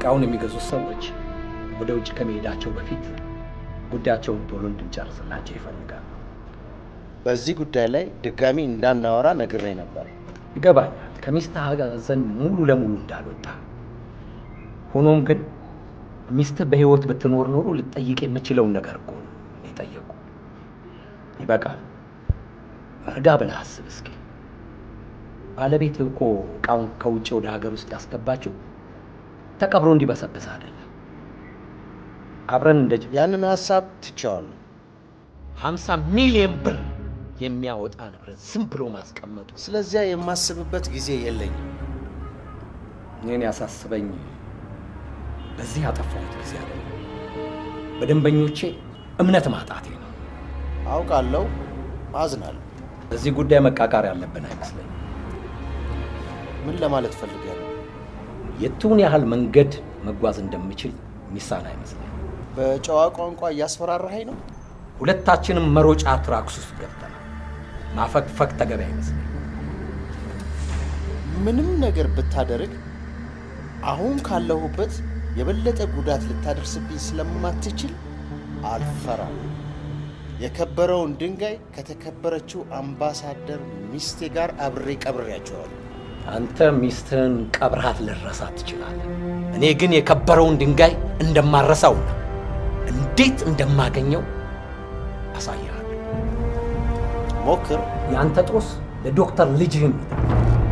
እቃውን የሚገዙት ሰዎች ወደ ውጭ ከመሄዳቸው በፊት ጉዳያቸውን ቶሎ እንድንጨርስላቸው ይፈልጋሉ። በዚህ ጉዳይ ላይ ድጋሚ እንዳናወራ ነግሬ ነበር። ይገባኛል ከሚስትህ ጋር ዘንድ ሙሉ ለሙሉ እንዳልወጣ። ሆኖም ግን ሚስትህ በህይወት ብትኖር ኖሮ ልጠይቅ የምችለውን ነገር እኮ ነው የጠየቁ። ይበቃል። ረጋ ብለህ አስብ እስኪ። ባለቤትህ እኮ እቃውን ከውጭ ወደ ሀገር ውስጥ ያስገባችው ተቀብሮ እንዲበሰብስ አይደለም። አብረን ያንን ሐሳብ ትቼዋለሁ። 50 ሚሊዮን ብር የሚያወጣ ንብረት ዝም ብሎ ማስቀመጡ። ስለዚያ የማስብበት ጊዜ የለኝም። እኔን ያሳስበኝ በዚህ ያጠፋሁት ጊዜ አይደለም፣ በደንበኞቼ እምነት ማጣቴ ነው። አውቃለሁ፣ አዝናለሁ። በዚህ ጉዳይ መቃቃር ያለብን አይመስለኝም። ምን ለማለት ፈልገህ ነው? የቱን ያህል መንገድ መጓዝ እንደምችል ሚሳን አይመስለኝም። በጨዋ ቋንቋ እያስፈራራኸኝ ነው? ሁለታችንም መሮጫ ትራክስ ውስጥ ገብተናል። ማፈግፈግ ተገቢ አይመስለኝም። ምንም ነገር ብታደርግ አሁን ካለሁበት የበለጠ ጉዳት ልታደርስብኝ ስለማትችል አልፈራም። የከበረውን ድንጋይ ከተከበረችው አምባሳደር ሚስቴ ጋር አብሬ ቀብሬያቸዋለሁ። አንተ ሚስትህን ቀብራት ልረሳት ትችላለህ። እኔ ግን የከበረውን ድንጋይ እንደማረሳውና እንዴት እንደማገኘው አሳያለሁ። ሞክር። ያንተ ጦስ ለዶክተር ልጅህም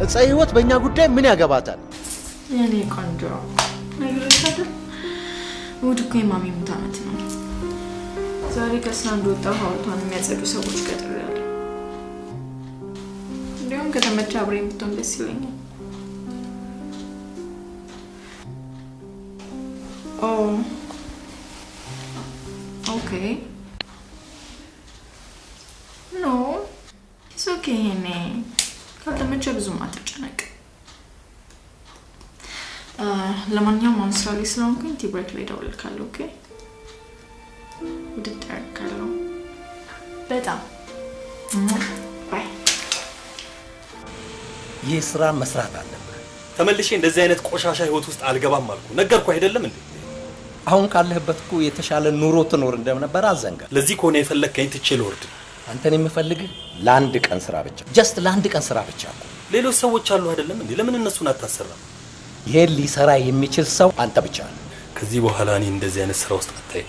እፀ ህይወት በእኛ ጉዳይ ምን ያገባታል? የኔ ቆንጆ ነግሬሽ አይደል? እሑድ እኮ የማሚ ሙት ዓመት ነው። ዛሬ ከስራ እንደወጣሁ ሐውልቷን የሚያጸዱ ሰዎች ቀጥሬያለሁ። እንዲያውም ከተመቸ አብሬን ብትሆን ደስ ይለኛል። ኦ ኦኬ ኖ ኢትስ ኦኬ። እኔ ካልተመቸ ብዙም አትጨነቅ። ለማንኛውም አሁን ስራ ላይ ስለሆንኩኝ ቲ ብሬክ ላይ እደውልልካለሁ። ኦኬ ውድድ አደርጋለሁ በጣም ባይ። ይህ ስራ መስራት አለብህ። ተመልሼ እንደዚህ አይነት ቆሻሻ ህይወት ውስጥ አልገባም አልኩ። ነገርኩህ አይደለም እንዴ? አሁን ካለህበት እኮ የተሻለ ኑሮ ትኖር እንደነበር አዘንጋ። ለዚህ ከሆነ የፈለግከኝ ትቼ ልወርድ። አንተን የምፈልግህ ለአንድ ቀን ስራ ብቻ፣ ጀስት ለአንድ ቀን ስራ ብቻ እኮ። ሌሎች ሰዎች አሉ አይደለም እንዴ? ለምን እነሱን አታሰራም? ይሄን ሊሰራ የሚችል ሰው አንተ ብቻ ነህ። ከዚህ በኋላ እኔ እንደዚህ አይነት ስራ ውስጥ አታይ።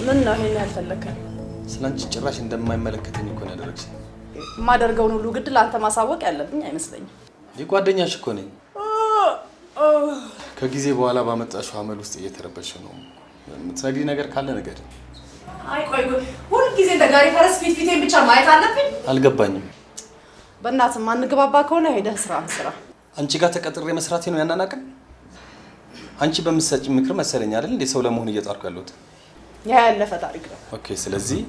ምን ነው ይሄን ያልፈለከኝ? ስላንቺ ጭራሽ እንደማይመለከተኝ እኮ ነው ያደረግሽ። ማደርገውን ሁሉ ግድ ላንተ ማሳወቅ ያለብኝ አይመስለኝም። የጓደኛሽ እኮ ነኝ። ከጊዜ በኋላ ባመጣሽው አመል ውስጥ እየተረበሽ ነው። የምትነግሪ ነገር ካለ ነገር። አይ ቆይ ሁሉ ጊዜ እንደጋሪ ፈረስ ፊቴን ብቻ ማየት አለብኝ? አልገባኝም። በእናትህ ማንግባባ ከሆነ ሄደህ ስራ። አንቺ ጋር ተቀጥሬ መስራቴ ነው ያናናቀን? አንቺ በምትሰጪ ምክር መሰለኝ አይደል እንዴ ሰው ለመሆን እየጣርኩ ያለሁት? ያ ያለፈ ታሪክ ነው። ኦኬ ስለዚህ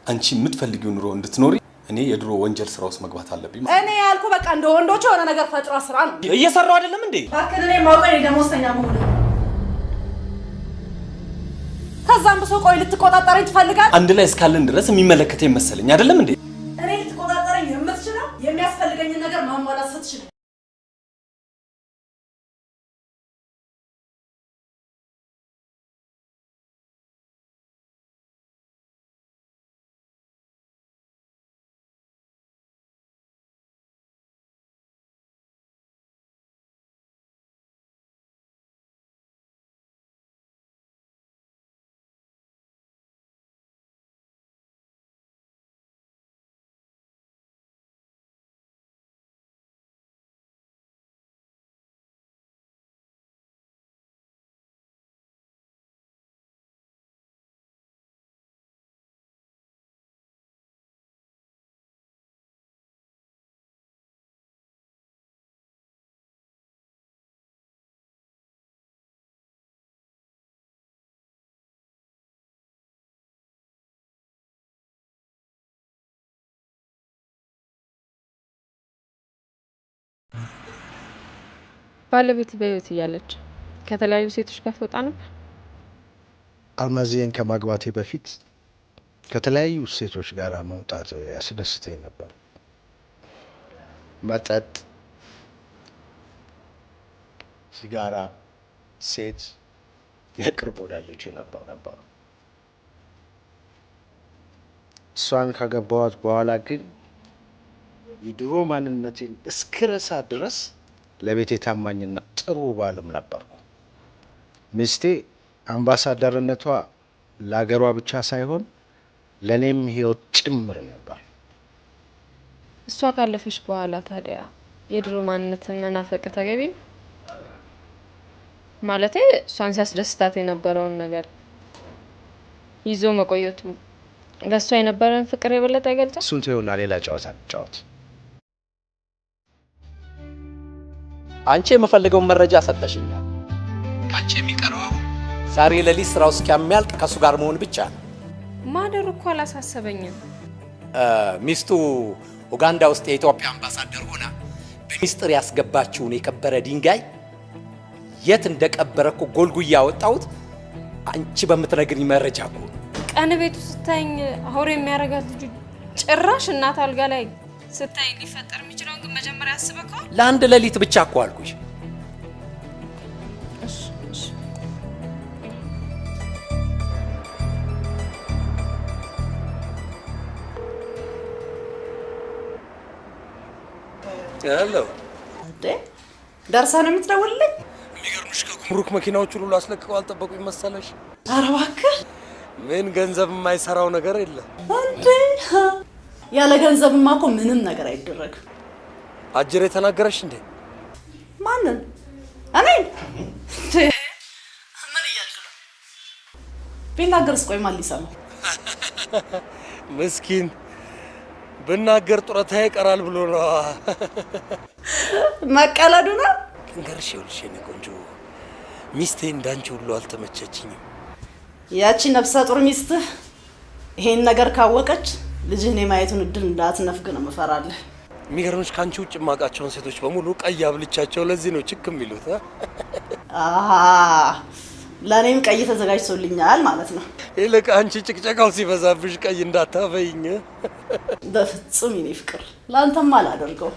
አንቺ የምትፈልጊው ኑሮ እንድትኖሪ እኔ የድሮ ወንጀል ስራ ውስጥ መግባት አለብኝ ማለት ነው። እኔ ያልኩ በቃ እንደ ወንዶች የሆነ ነገር ፈጥራ ስራ ነው። እየሰራው አይደለም እንዴ? እባክህ እኔ ማውቀኝ ደሞዝተኛ መሆን። ከዛም ብሶ ቆይ ልትቆጣጠረኝ ትፈልጋለህ? አንድ ላይ እስካለን ድረስ የሚመለከተኝ መሰለኝ አይደለም እንዴ? እኔ ልትቆጣጠረኝ የምትችለው የሚያስፈልገኝን ነገር ማሟላት ስትችል ባለቤት በህይወት እያለች ከተለያዩ ሴቶች ጋር ትወጣ ነበር? አልማዝን ከማግባቴ በፊት ከተለያዩ ሴቶች ጋር መውጣት ያስደስተኝ ነበር። መጠጥ፣ ሲጋራ፣ ሴት የቅርብ ወዳጆቼ ነበር። እሷን ካገባኋት በኋላ ግን የድሮ ማንነቴን እስክረሳ ድረስ ለቤቴ ታማኝና ጥሩ ባልም ነበርኩ። ሚስቴ አምባሳደርነቷ ለሀገሯ ብቻ ሳይሆን ለእኔም ህይወት ጭምር ነበር። እሷ ካለፈች በኋላ ታዲያ የድሮ ማንነትን መናፈቅ ተገቢ ነው? ማለቴ እሷን ሲያስደስታት የነበረውን ነገር ይዞ መቆየቱ ለእሷ የነበረን ፍቅር የበለጠ አይገልጽም? እሱን ተይውና ሌላ ጨዋታ እንጫወት። አንቺ የምፈልገውን መረጃ ሰጠሽኛል። ካንቺ የሚቀረው ዛሬ ሌሊት ስራው እስኪያልቅ ከሱ ጋር መሆን ብቻ ነው። ማደር እኮ አላሳሰበኝም። ሚስቱ ኡጋንዳ ውስጥ የኢትዮጵያ አምባሳደር ሆና በሚስጥር ያስገባችውን የከበረ ድንጋይ የት እንደቀበረ እኮ ጎልጉያ ያወጣሁት አንቺ በምትነግሪኝ መረጃ እኮ። ቀን ቤቱ ስታይኝ አውሬ የሚያረጋት ልጅ ጭራሽ እናት አልጋ ላይ ስታይ ሊፈጠር የሚችለውን ግን መጀመሪያ አስበከዋል። ለአንድ ሌሊት ብቻ እኮ አልኩሽ። ሄሎ ደርሰህ ነው የምትደውልልኝ? የሚገርምሽ ከጉምሩክ መኪናዎች ሁሉ አስለቅቀው አልጠበቁኝ መሰለሽ። ኧረ እባክህ ምን ገንዘብ የማይሰራው ነገር የለም እንዴ? ያለ ገንዘብማ እኮ ምንም ነገር አይደረግም። አጅሬ ተናገረሽ እንዴ? ማንን? እኔ ምን እያልክ ነው? ቢናገርስ ቆይ ማን ሊሰማው? ምስኪን ብናገር ጡረታ ይቀራል ብሎ ነው። መቀለዱ ነው። እንገርሽ ይኸውልሽ የኔ ቆንጆ ሚስቴ እንዳንቺ ሁሉ አልተመቸችኝም። ያቺ ነፍሰ ጡር ሚስትህ ይሄን ነገር ካወቀች ልጅህን የማየቱን እድል እንዳትነፍግ ነው የምፈራለህ። የሚገርምሽ ከአንቺ ውጭ የማውቃቸውን ሴቶች በሙሉ ቀይ አብልቻቸው ለዚህ ነው ችክ የሚሉት። ለእኔም ቀይ ተዘጋጅቶልኛል ማለት ነው። ይልቅ አንቺ ጭቅጨቃው ሲበዛብሽ ቀይ እንዳታበይኝ። በፍጹም የኔ ፍቅር ለአንተማ አላደርገው።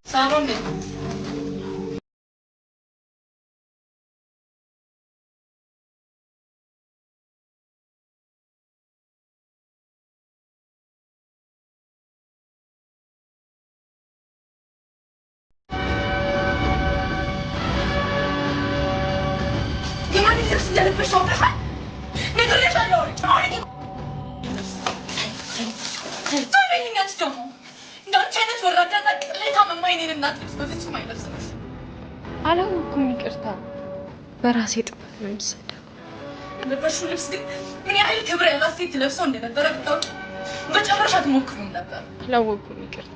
ሳሮን አላወኩም፣ ይቅርታ። በራሴ ጥፋት ነው የምሰደው። ለበሽው ልብስ ግን ምን ያህል ክብር ያላት ሴት ለብሰው እንደነበረ ብታውቂ በጨረሻ ትሞክሩም ነበር። አላወኩም፣ ይቅርታ።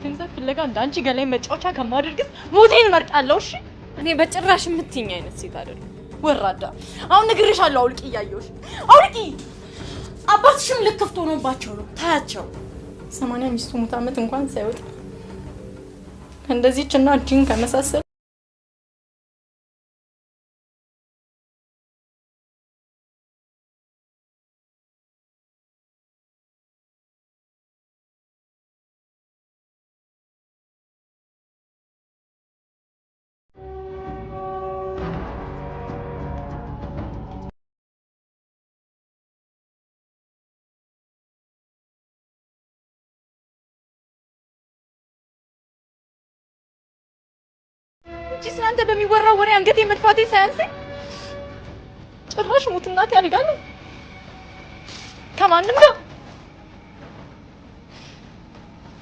ገንዘብ ፍለጋ እንዳንቺ ገላይ መጫወቻ ከማድረግስ ሞቴን እመርጣለሁ። እሺ፣ እኔ በጭራሽ የምትይኝ አይነት ሴት አይደለም። ወራዳ፣ አሁን ነግሬሻለሁ። አውልቂ፣ እያየሁሽ አውልቂ። አባትሽም ልክፍት ሆኖባቸው ነው። ታያቸው 80 ሚስቱ ሙት ዓመት እንኳን ሳይወጣ እንደዚህች እና እጅን ከመሳሰል እንጂ ስላንተ በሚወራ ወሬ አንገቴ መድፋቴ ሳያንሰኝ ጭራሽ ሙት እናቴ አልጋለሁ ከማንም ጋር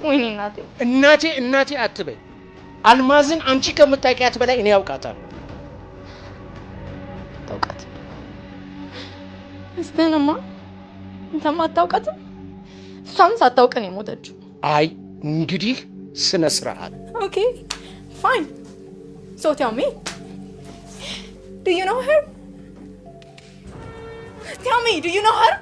ወይኔ እናቴ አትበይ። አልማዝን አንቺ ከምታውቂያት በላይ እኔ ያውቃታለሁ። ታውቃት እስተንማ እንተማ አታውቃትም? እሷም ሳታውቅ ነው የሞተችው። አይ እንግዲህ ስነ ስርዓት። ኦኬ ፋይን ሶ ቴል ሚ ዱ ዩ ኖ ሄር ቴል ሚ ዱ ዩ ኖ ሄር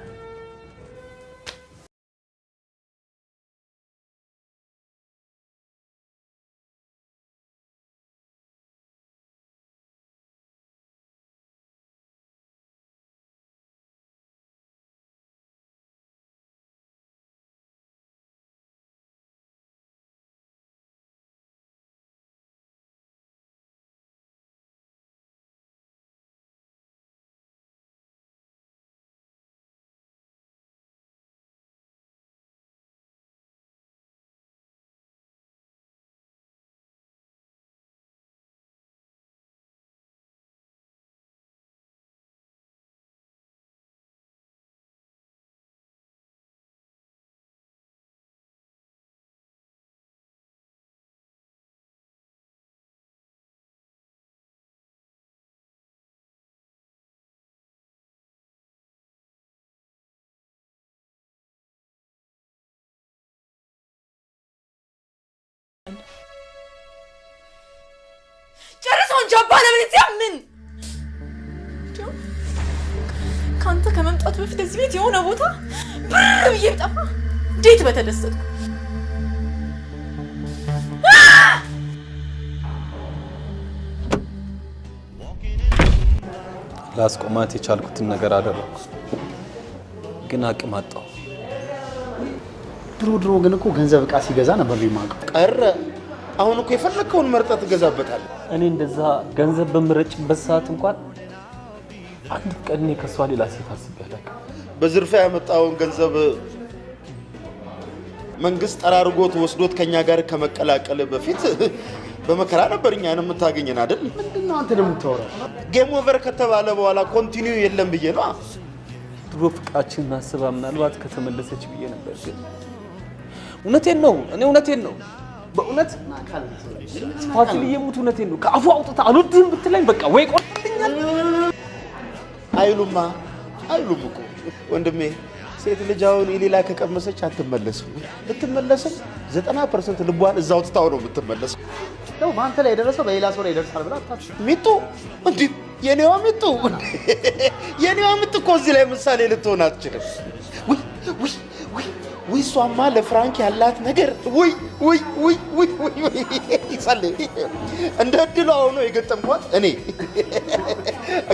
ጨርሶን ጃባ ለምን ምን ካንተ ከመምጣቱ በፊት እዚህ ቤት የሆነ ቦታ ብር ብዬ ብጠፋ እንዴት በተደሰትኩ። ላስቆማት የቻልኩትን ነገር አደረኩ፣ ግን አቅም አጣሁ። ድሮ ግን እኮ ገንዘብ ዕቃ ሲገዛ ነበር የሚማቀው። ቀረ። አሁን እኮ የፈለከውን መርጠህ ትገዛበታለህ። እኔ እንደዛ ገንዘብ በምረጭበት ሰዓት እንኳን አንድ ቀን እኔ ከሷ ሌላ ሴት አስቤ አላውቅም። በዝርፊያ ያመጣውን ገንዘብ መንግስት ጠራርጎት ወስዶት ከኛ ጋር ከመቀላቀል በፊት በመከራ ነበር እኛን የምታገኘን አይደል? ምንድነው አንተ ደግሞ የምታወራው? ጌም ኦቨር ከተባለ በኋላ ኮንቲኒው የለም ብዬ ነው። ድሮ ፍቅራችንን አስባ ምናልባት ከተመለሰች ብዬ ነበር፣ ግን እውነቴን ነው በእውነት ፋሲል የሙት እውነቴን ነው። ከአፉ አውጥታ አልወድህም ብትለኝ በቃ ወይ ቆርጥልኛል። አይሉም እኮ ወንድሜ፣ ሴት ልጅ አሁን የሌላ ከቀመሰች አትመለስም። ብትመለስም 90% ልቧን እዛው ትታው ነው የምትመለሰው። ነው በአንተ ላይ የደረሰው በሌላ ሰው ላይ ይደርሳል ብላ አታስብ። ሚጡ እንዴ የኔዋ ሚጡ እኮ እዚህ ላይ ምሳሌ ልትሆን አትችልም። ውይ እሷማ ለፍራንክ ያላት ነገር ውይ ይጸልይ እንደ እድሏ ሆኖ የገጠምኳት እኔ።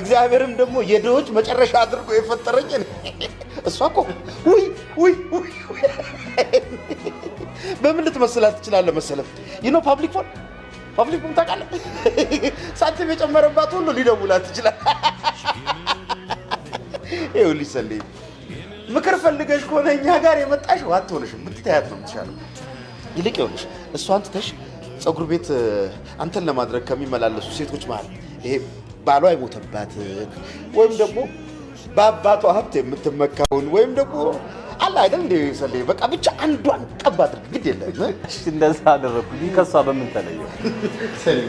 እግዚአብሔርም ደግሞ የድሆች መጨረሻ አድርጎ የፈጠረኝ እኔ። እሷ እኮ ውይ በምን ልትመስላት ትችላለህ መሰለህ? ፓብሊክ ፎን ታውቃለህ? ሳንቲም የጨመረባት ሁሉ ሊደውላት ይችላል። ይኸውልሽ ሰልይ፣ ምክር ፈልገሽ ከሆነ እኛ ጋር የመጣሽ አትሆንሽም፣ ብትታያት ነው የምትሻለው። ይልቅ ይኸውልሽ እሷን ትተሽ ፀጉር ቤት አንተን ለማድረግ ከሚመላለሱ ሴቶች መሀል ይሄ ባሏ የሞተባት ወይም ደግሞ በአባቷ ሀብት የምትመካውን ወይም ደግሞ አለ አይደል እንደ ሰልይ፣ በቃ ብቻ አንዷን ቀባ አድርግ። ግድ የለም እሺ፣ እንደዛ አደረኩ። ከሷ በምን ተለየው? ሰልይ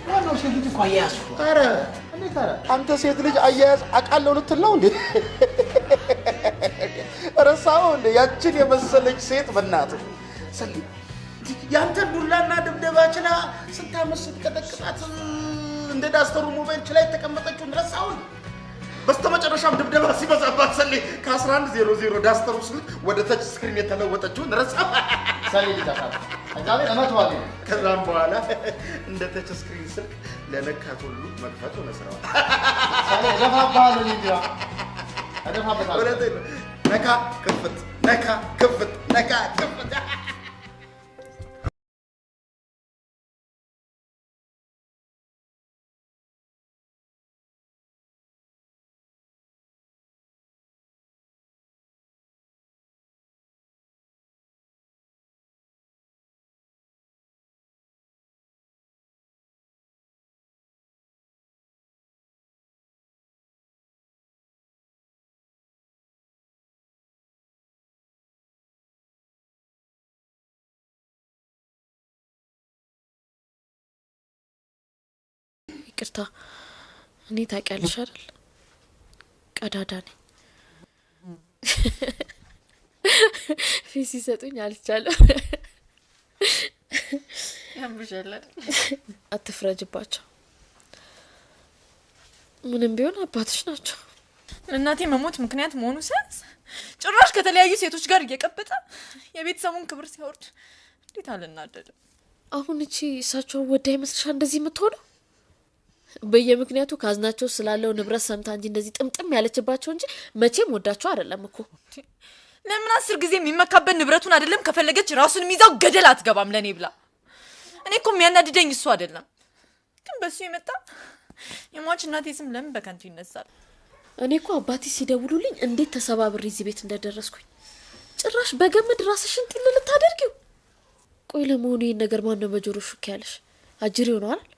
ዋናው ሴት ልጅ እኮ አያያዝ። ኧረ አንተ ሴት ልጅ አያያዝ አውቃለሁ ልትል ነው እንዴ? ረሳኸው እንዴ? ያችን የመሰለች ሴት በእናትህ ሰልይ፣ ያንተ ዱላና ድብደባችና ስንት ዓመት ስትቀጠቅጣት እንደ ዳስተሩ ሞባይል ላይ ተቀመጠችውን ረሳኸው? በስተመጨረሻም ድብደባ ሲበዛባት ሰልይ ከ1100 ዳስተሩ ስልክ ወደ ተች ስክሪን የተለወጠችውን ረሳኸው? ሰልይ ልታሳብ አዛቤ ለማትዋል ከዛም በኋላ እንደ ተች ስክሪን ስልክ ለነካት ሁሉ መክፈት ሆነ ስራው። ሰልይ ደፋባለ ሊዲያ አደፋበታለሁ። ነካ ክፍት ይቅርታ እኔ ታውቂያለሽ አይደል ቀዳዳ ነኝ ፊት ሲሰጡኝ አልቻለሁ ያምብሻል አትፍረጅባቸው ምንም ቢሆን አባትሽ ናቸው እናቴ መሞት ምክንያት መሆኑ ሳይንስ ጭራሽ ከተለያዩ ሴቶች ጋር እየቀበጠ የቤተሰቡን ክብር ሲያወርድ እንዴት አልናደድም አሁን እቺ እሳቸው ወዳ ይመስልሻል እንደዚህ የምትሆነው በየምክንያቱ ካዝናቸው ስላለው ንብረት ሰምታ እንጂ እንደዚህ ጥምጥም ያለችባቸው እንጂ መቼም ወዳቸው አይደለም እኮ ለምን 10 ጊዜ የሚመካበት ንብረቱን አይደለም ከፈለገች ራሱን የሚዛው ገደል አትገባም ለኔ ብላ እኔ እኮ የሚያናድደኝ እሱ አይደለም ግን በሱ የመጣ የሟች እናቴ ስም ለምን በከንቱ ይነሳል እኔ እኮ አባቴ ሲደውሉልኝ እንዴት ተሰባብሬ እዚህ ቤት እንደደረስኩኝ ጭራሽ በገመድ ራስሽን ጥል ልታደርጊው ቆይ ለመሆኑ ይሄን ነገር ማን ነው በጆሮ ሹክ ያለሽ አጅሪው ነው አይደል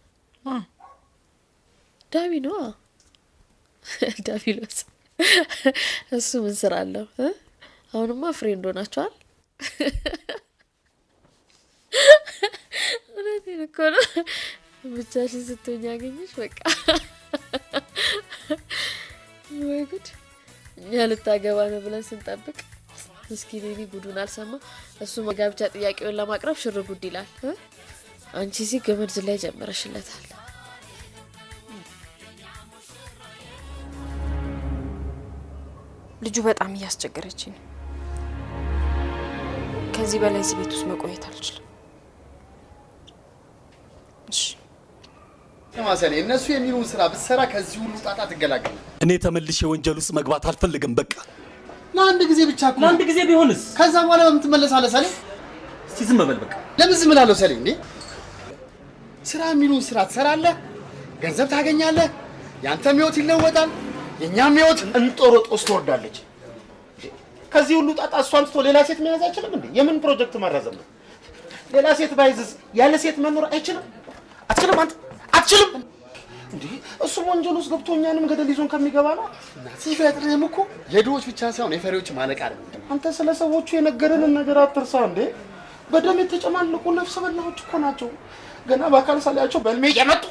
ዳቪ ነው ዳቪሎስ እሱ ምን ስራ አለው አሁንማ ፍሬንድ ሆናችኋል እውነቴን እኮ ነው ብቻሽን ስትሆኝ ያገኘሽ በቃ ወይ ጉድ እኛ ልታገባ ነው ብለን ስንጠብቅ ምስኪን እኔ ጉዱን አልሰማ እሱ መጋብቻ ጥያቄውን ለማቅረብ ሽር ጉድ ይላል አንቺ እዚህ ገመድ ዝላይ ጀመረሽለታል ልጁ በጣም እያስቸገረችኝ ነው ከዚህ በላይ እዚህ ቤት ውስጥ መቆየት አልችልም እሺ ተማሰኔ እነሱ የሚሉን ስራ ብትሰራ ከዚህ ሁሉ ጣጣ ትገላገል እኔ ተመልሼ ወንጀል ውስጥ መግባት አልፈልግም በቃ ለአንድ ጊዜ ብቻ እኮ ለአንድ ጊዜ ቢሆንስ ከዛ በኋላ በምትመለሳለህ ሰሌ እስቲ ዝም በል በቃ ለምን ዝም እላለሁ ሰሌ እንዴ ስራ የሚሉን ስራ ትሰራለህ ገንዘብ ታገኛለህ ያንተም ህይወት ይለወጣል የኛም ህይወት እንጦሮጦስ ትወርዳለች ከዚህ ሁሉ ጣጣ እሷን ትቶ ሌላ ሴት መያዝ አይችልም እንዴ የምን ፕሮጀክት ማራዘም ነው ሌላ ሴት ባይዝስ ያለ ሴት መኖር አይችልም አትችልም አንተ አትችልም እንዴ እሱ ወንጀል ውስጥ ገብቶ እኛንም ገደል ይዞን ከሚገባ ነው ሲፈጥርህም እኮ የድሆች ብቻ ሳይሆን የፈሪዎች ማለቅ አይደለም አንተ ስለ ሰዎቹ የነገረንን ነገር አትርሳ እንዴ በደም የተጨማለቁ ነፍስ በላዎች እኮ ናቸው ገና በአካል ሳላያቸው በልሜ የመጡ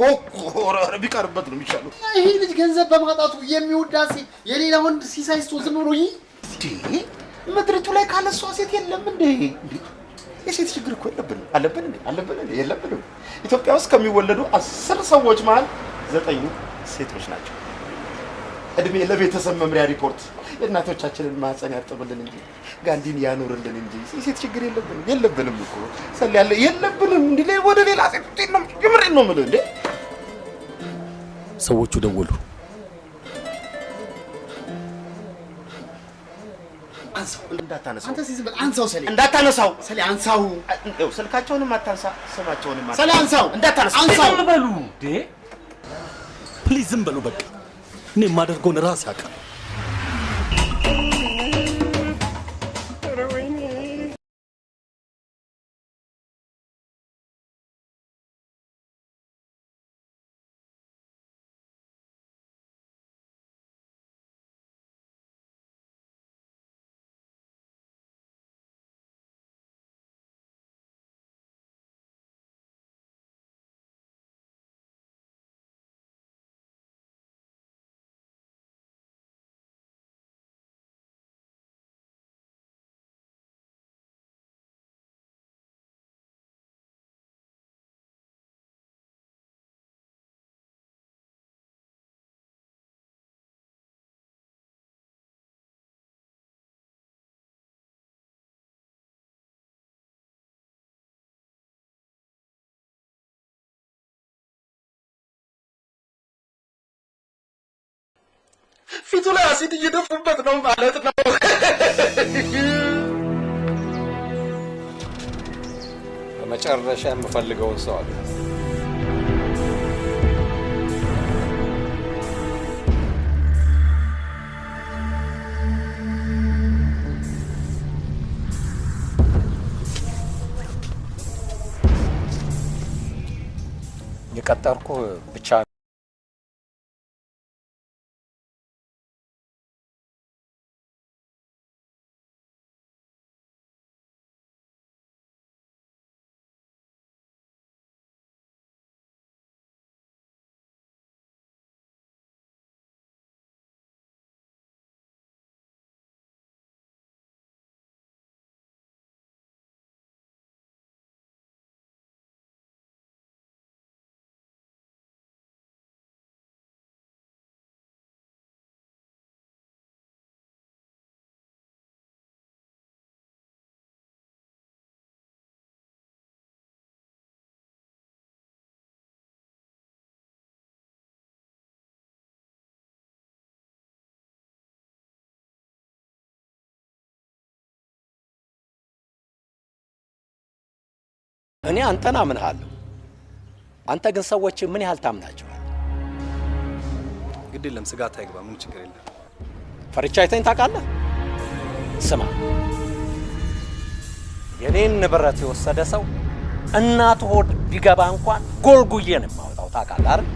ኦኮራ ቢቀርበት ነው የሚሻለው ይሄ ልጅ ገንዘብ በማጣቱ የሚውዳሴ የሌላ ወንድ ሲሳይስቶ ዝም ብሎ እንዴ ምድሪቱ ላይ ካለሷ ሴት የለም እንዴ የሴት ችግር እኮ አለብን እንዴ የለብንም ኢትዮጵያ ውስጥ ከሚወለዱ 10 ሰዎች መሃል 9 ሴቶች ናቸው እድሜ ለቤተሰብ መምሪያ ሪፖርት የእናቶቻችንን ማህፀን ያርጥብልን እንጂ ጋንዲን ያኖርልን እንጂ የሴት ችግር የለብንም እኮ ሰል ያለ የለብንም እንዴ ወደ ሌላ ሴት ነው የምሬን ነው የምልህ እንዴ ሰዎቹ ደወሉ አንሳው እንዳታነሳው አንተ ሲዝም አንሳው ሰሌ እንዳታነሳው ሰሌ አንሳው ስልካቸውንም አታንሳ ስማቸውንም አታንሳ ሰሌ አንሳው እንዳታነሳው አንሳው በሉ እንዴ ፕሊዝ ዝም በሉ በቃ እኔ የማደርገውን ራስ ያውቃል ፊቱ ላይ አሲድ እየደፉበት ነው ማለት ነው በመጨረሻ የምፈልገውን ሰው አለ የቀጠርኩ ብቻ እኔ አንተን አምንሃለሁ። አንተ ግን ሰዎች ምን ያህል ታምናቸዋል? ግድ የለም ስጋት አይግባ፣ ምን ችግር የለም። ፈርቻ አይተኝ ታውቃለህ? ስማ፣ የኔን ንብረት የወሰደ ሰው እናት ሆድ ቢገባ እንኳን ጎልጉዬ ነው የማወጣው። ታውቃለህ አይደል?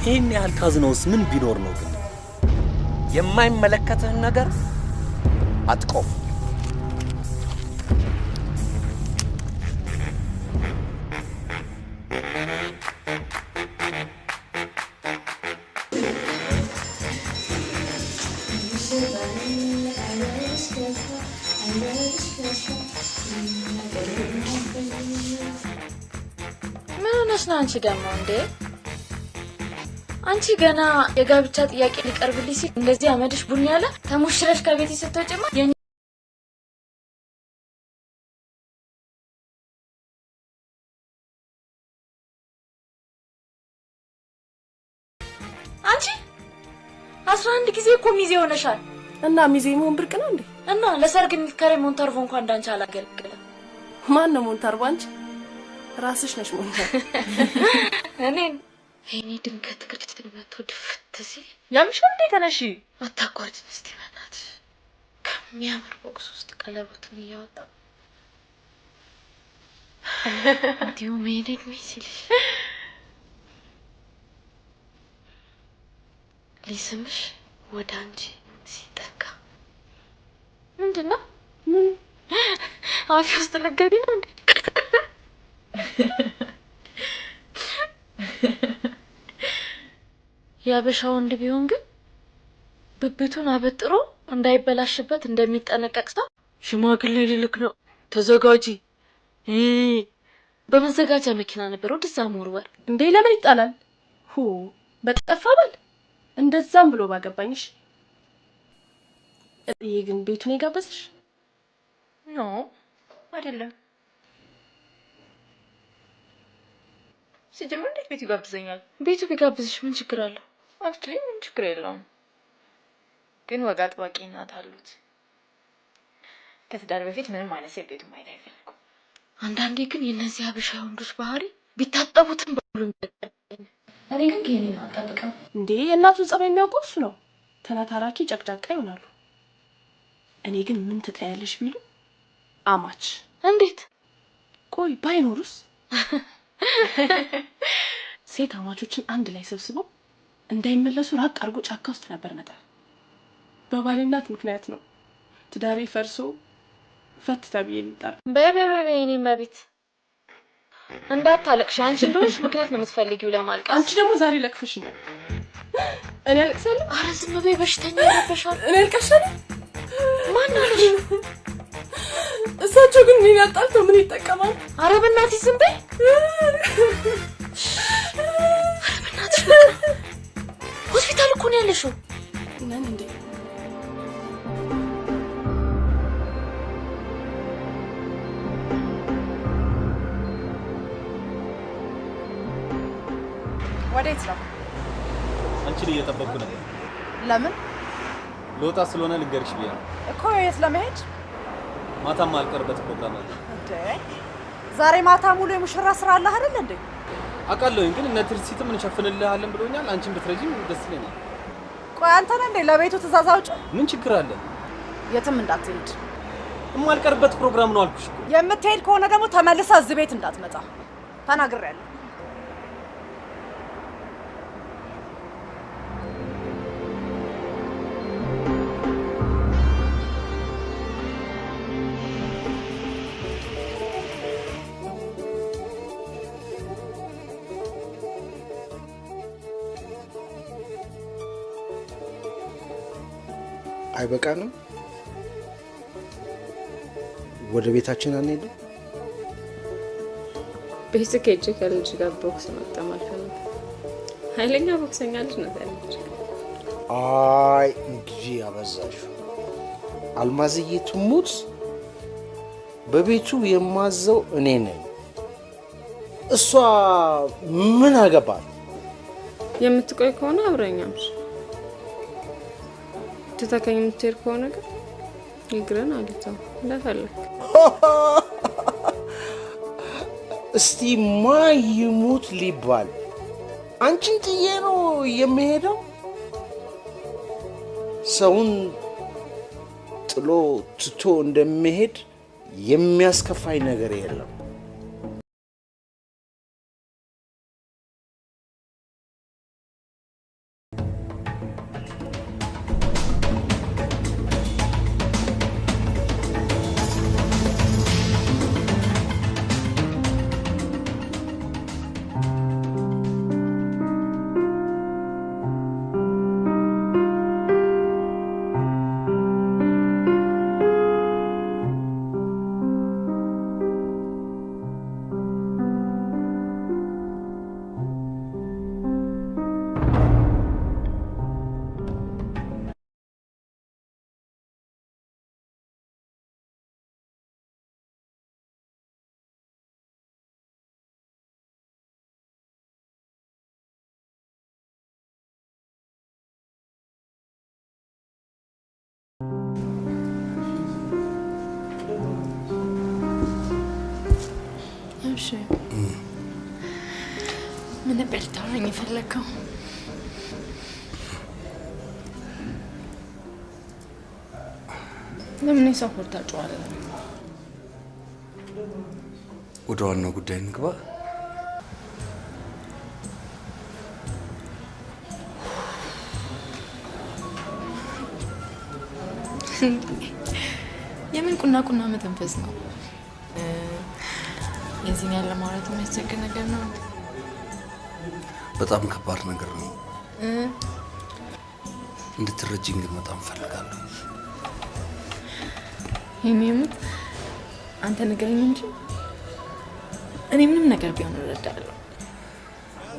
ይሄን ያህል ካዝነውስ ምን ቢኖር ነው ግን? የማይመለከትህን ነገር አትቆፍ። ምን ሆነሽ ነው አንቺ ደግሞ እንዴ? አንቺ ገና የጋብቻ ጥያቄ ሊቀርብልኝ ሲል እንደዚህ አመድሽ ቡኒ ያለ ተሞሽረሽ ከቤት ስትወጪማ አንቺ 11 ጊዜ እኮ ሚዜ ሆነሻል። እና ሚዜ መሆን ብርቅ ነው እንዴ? እና ለሰርግ የሚከረ ሞንታርቮ እንኳን እንዳንቺ አላገለገለም። ማን ነው ሞንታርቮ? አንቺ ራስሽ ነሽ ሞንታርቮ። እኔን እኔ ድንገት ክርስቲያን መጥቶ ድፍት ሲል ያምሻል እንዴ? ተነሺ፣ አታቋርጪ እስቲ በእናትሽ። ከሚያምር ቦክስ ውስጥ ቀለበቱን እያወጣ እንዲሁ መሄድ ሲልሽ ሊስምሽ ወደ አንቺ ሲጠጋ ምንድን ነው? አፌ ውስጥ ለገቢ ነው እንዴ? ያበሻ ወንድ ቢሆን ግን ብብቱን አበጥሮ እንዳይበላሽበት እንደሚጠነቀቅ ሰው ሽማግሌ ሊልክ ነው ተዘጋጂ። በመዘጋጃ መኪና ነበር ወደዛ ሞርወር እንዴ? ለምን ይጣላል? በጠፋ ባል እንደዛም ብሎ ባገባኝሽ። ይሄ ግን ቤቱን የጋበዝሽ ኖ አይደለም። ሲጀምር እንዴት ቤቱ ይጋብዘኛል? ቤቱ ቢጋብዝሽ ምን ችግር አለው? አክቹሊ ምን ችግር የለውም፣ ግን ወግ አጥባቂ እናት አሉት። ከትዳር በፊት ምንም አይነት ሴት ቤቱ ማየት አይፈልጉም። አንዳንዴ ግን የእነዚህ ሀበሻ ወንዶች ባህሪ ቢታጠቡትም በሙሉ እኔ ግን ከኔ አጣብቀው እንዴ የእናቱን ጸባይ የሚያውቀው እሱ ነው። ተናታራኪ ጨቅጫቃ ይሆናሉ። እኔ ግን ምን ትጠያለሽ ቢሉ አማች። እንዴት? ቆይ ባይኖሩስ? ሴት አማቾችን አንድ ላይ ሰብስበው እንዳይመለሱ ራቅ አድርጎ ጫካ ውስጥ ነበር መጣል። በባሌ እናት ምክንያት ነው ትዳሬ ፈርሶ ፈት ተብዬ ልጣል። በበበ እኔ መቤት እንዳታለቅሽ። አንቺ እንደሆነሽ ምክንያት ነው የምትፈልጊው ለማልቀስ። አንቺ ደግሞ ዛሬ ለክፈሽ ነው። እኔ አልቅሳለሁ? ኧረ ዝም በይ፣ በሽተኛ ያረበሻል። እኔ አልቅሻለሁ? ማን አለሽ? እሳቸው ግን እኔን አጣልተው ምን ይጠቀማል? ኧረ በእናትሽ ዝም በይ። ኧረ በእናትሽ ሆስፒታል እኮ ነው ያለሽው። ነን እንዴ? ወዴት ነው? አንቺን እየጠበቅኩ ነበር። ለምን? ልወጣ ስለሆነ ልንገርሽ ብዬ ነው እኮ። የት ለመሄድ? ማታም አልቀርበት ፕሮግራም አለ። እንዴ ዛሬ ማታ ሙሉ የሙሽራ ስራ አለ አይደል እንዴ? አውቃለሁኝ፣ ግን እነ ትርሲትም እንሸፍንልሃለን ብሎኛል። አንቺን ብትረጂም ደስ ይለኛል። ቆይ አንተ ነህ እንዴ ለቤቱ ትእዛዝ አውጪ? ምን ችግር አለ? የትም እንዳትሄድ። የማልቀርበት ፕሮግራም ነው አልኩሽ እኮ። የምትሄድ ከሆነ ደግሞ ተመልሰህ እዚህ ቤት እንዳትመጣ ተናግሬያለሁ። አይበቃንም? ወደ ቤታችን አንሄድም? ቤት ከእጅ ከልጅ ጋር ቦክስ መጠማል ፈለግ ኃይለኛ ቦክሰኛ ልጅ ነው ያለች። አይ እንግዲህ አበዛሽ። አልማዝዬ ትሙት፣ በቤቱ የማዘው እኔ ነኝ። እሷ ምን አገባት? የምትቆይ ከሆነ አብረኛምሽ ትተከኝ የምትሄድ ከሆነ ግን ይግረን አልተው እንደፈለክ። እስቲ ማይሙት ሊባል አንቺን ጥዬ ነው የምሄደው? ሰውን ጥሎ ትቶ እንደሚሄድ የሚያስከፋኝ ነገር የለም። እሺ ምን ነበር ልታወራኝ የፈለግከው? ለምን የሰው ሆድ ታጫዋለህ? ወደ ዋናው ጉዳይ እንግባ። የምን ቁና ቁና መተንፈስ ነው? የዚህን ያለ ማውራት የሚያስቸግር ነገር ነው። በጣም ከባድ ነገር ነው። እንድትረጂኝ ግን በጣም እፈልጋለሁ። ይሄኔም አንተ ንገረኝ እንጂ እኔ ምንም ነገር ቢሆን እረዳለሁ።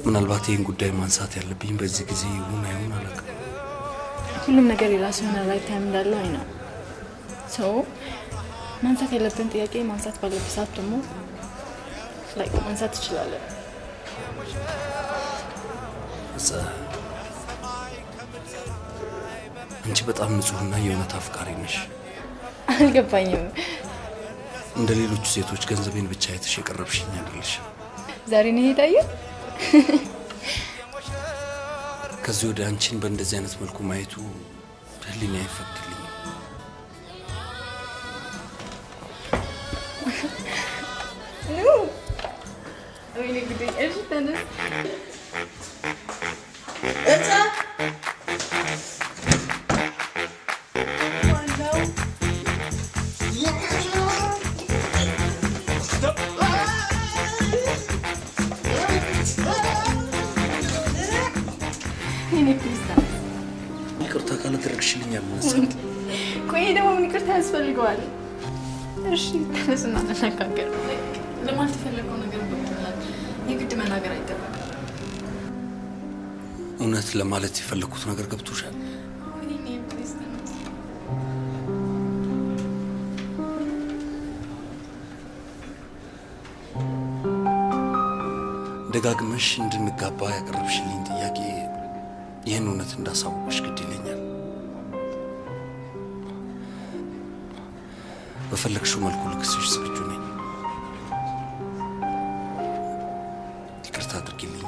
ምናልባት ይህን ጉዳይ ማንሳት ያለብኝ በዚህ ጊዜ ይሁን አይሁን አላውቅም። ሁሉም ነገር የራሱ የሆነ ራይት ታይም እንዳለው አይ ነው። ሰው ማንሳት ያለብን ጥያቄ ማንሳት ባለብህ ሰዓት ደግሞ ላይ ማንሳት ትችላለህ። አንቺ በጣም ንጹህና የእውነት አፍቃሪ ነሽ። አልገባኝም። እንደ ሌሎቹ ሴቶች ገንዘቤን ብቻ አይተሽ የቀረብሽኝ አይደለሽ። ዛሬ ነው የታየው። ከዚህ ወደ አንቺን በእንደዚህ አይነት መልኩ ማየቱ ህሊና አይፈቅድልኝም። ወይኔ ጉዴ! እሺ ተነስ። ይቅርታ ካላደረግሽልኝ አልመሰለኝ። ቆይ ደግሞ ምን ይቅርታ ያስፈልገዋል? እሺ ተነስና እንነጋገር። ለማለት የፈለገው ነገር ብቻ የግድ መናገር አይጠበቅም። እውነት ለማለት የፈለኩት ነገር ገብቶሻል? ደጋግመሽ እንድንጋባ ያቀረብሽልኝ ጥያቄ ይህን እውነት እንዳሳውቅሽ ግድ ይለኛል። በፈለግሽው መልኩ ልክስሽ ዝግጁ ነኝ። ይቅርታ አድርጊልኝ።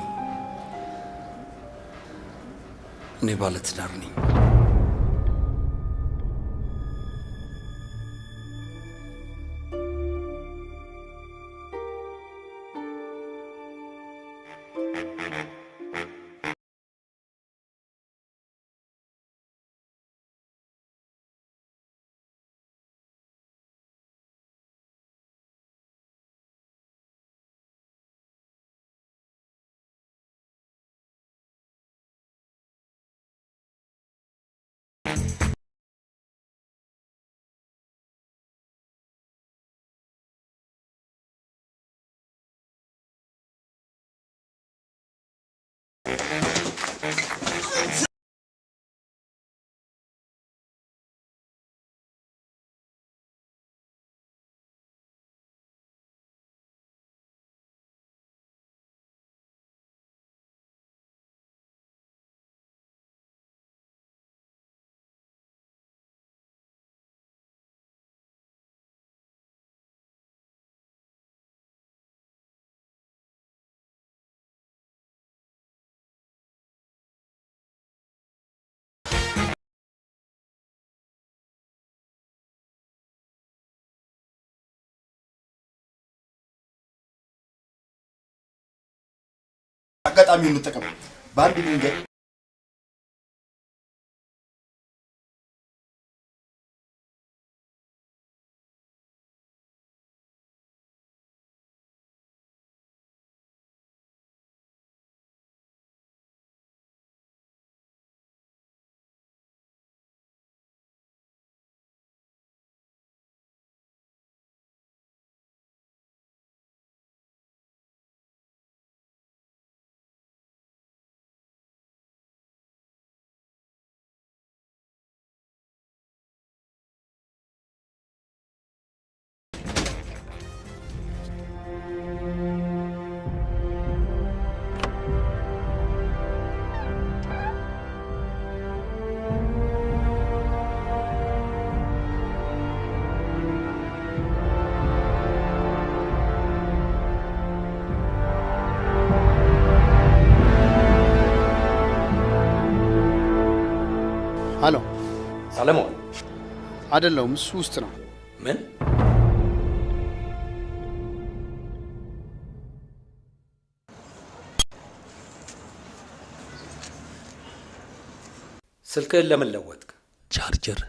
እኔ ባለትዳር ነኝ። አጋጣሚውን እንጠቀም። በአንድ ድንጋይ ሄሎ ሰለሞን አይደለም፣ እሱ ውስጥ ነው። ምን ስልክህን ለምን ለወጥክ? ቻርጀር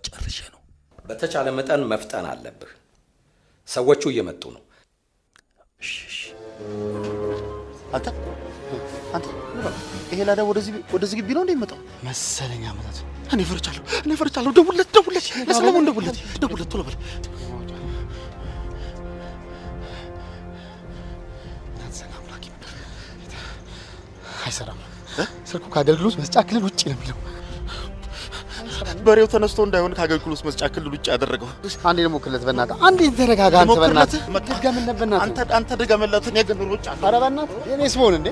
ጨርሼ ነው። በተቻለ መጠን መፍጠን አለብህ። ሰዎቹ እየመጡ ነው። እሺ አንተ ይሄ ላዳ ወደዚህ ግቢ ነው እንደሚመጣው መሰለኝ። አመታት እኔ ፈርቻለሁ። ደውልለት፣ ለሰለሞን ደውልለት፣ ቶሎ በል። አይሰራም። ስልኩ ከአገልግሎት መስጫ ክልል ውጭ ነው የሚለው። በሬው ተነስቶ እንዳይሆን ከአገልግሎት መስጫ ክልል ውጭ ያደረገው። አንዴ ደግሞ ክለት በእናትህ አንዴ ተረጋጋ። አንተ በእናትህ ድገምለት፣ በእናትህ አንተ ድገምለት። እኔ ግን ሩጭ አለ። ኧረ በእናትህ የኔስ በሆን እንዴ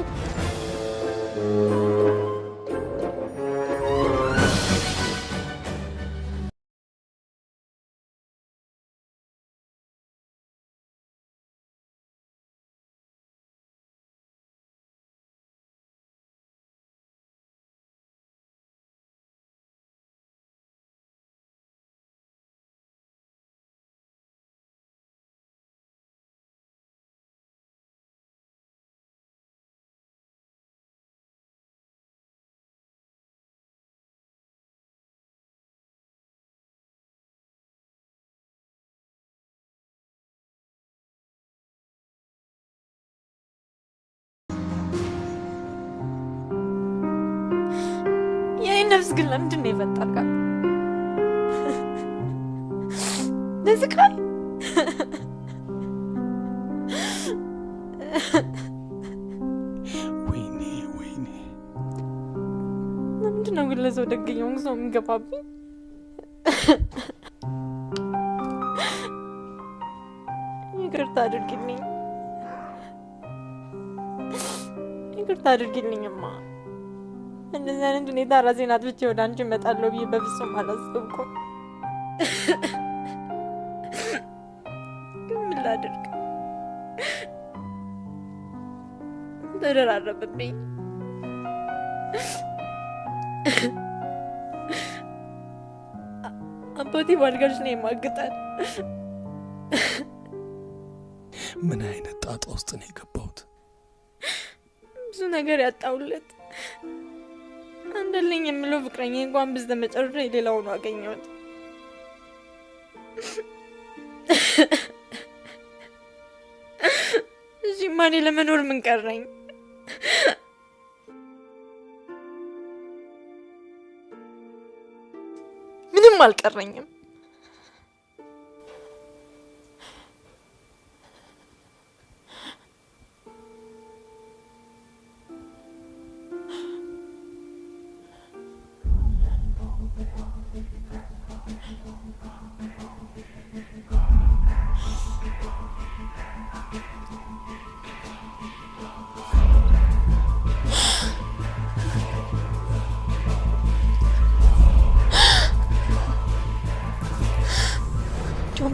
ነፍስ ግን ለምንድን ነው የፈጠርካት? ለስቃይ ወይኔ ለምንድን ነው ግን ለሰው ደግየው ሰው የሚገባብኝ? ይቅርታ አድርጊልኝማ። እንደዚህ አይነት ሁኔታ ራሴን አጥፍቼ ወደ አንቺ እመጣለሁ ብዬ በፍጹም አላሰብኩም። ግን ምን ላድርግ? ተደራረበብኝ። አባቴ ባልጋሽ ነው የማግጣል። ምን አይነት ጣጣ ውስጥ ነው የገባሁት? ብዙ ነገር ያጣውለት አንደለኝ የምለው ፍቅረኛ እንኳን በስተመጨረሻ የሌላው ነው አገኘሁት። እዚህ ማኔ ለመኖር ምን ቀረኝ? ምንም አልቀረኝም።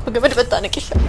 በገመድ በታነቅ ይሻላል።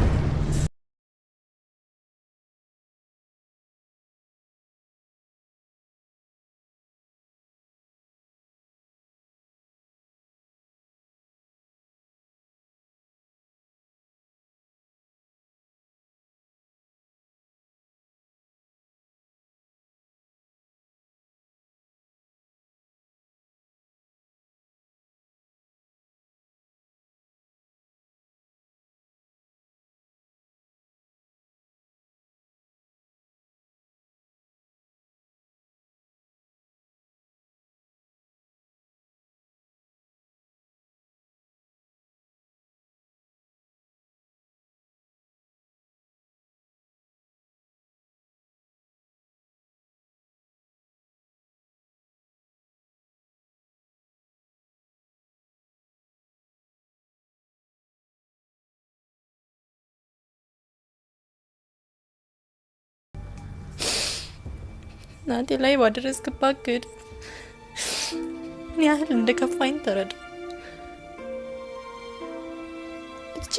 እናቴ ላይ ባደረስክባት ክህደት ምን ያህል እንደከፋኝ ተረዳ። እቺ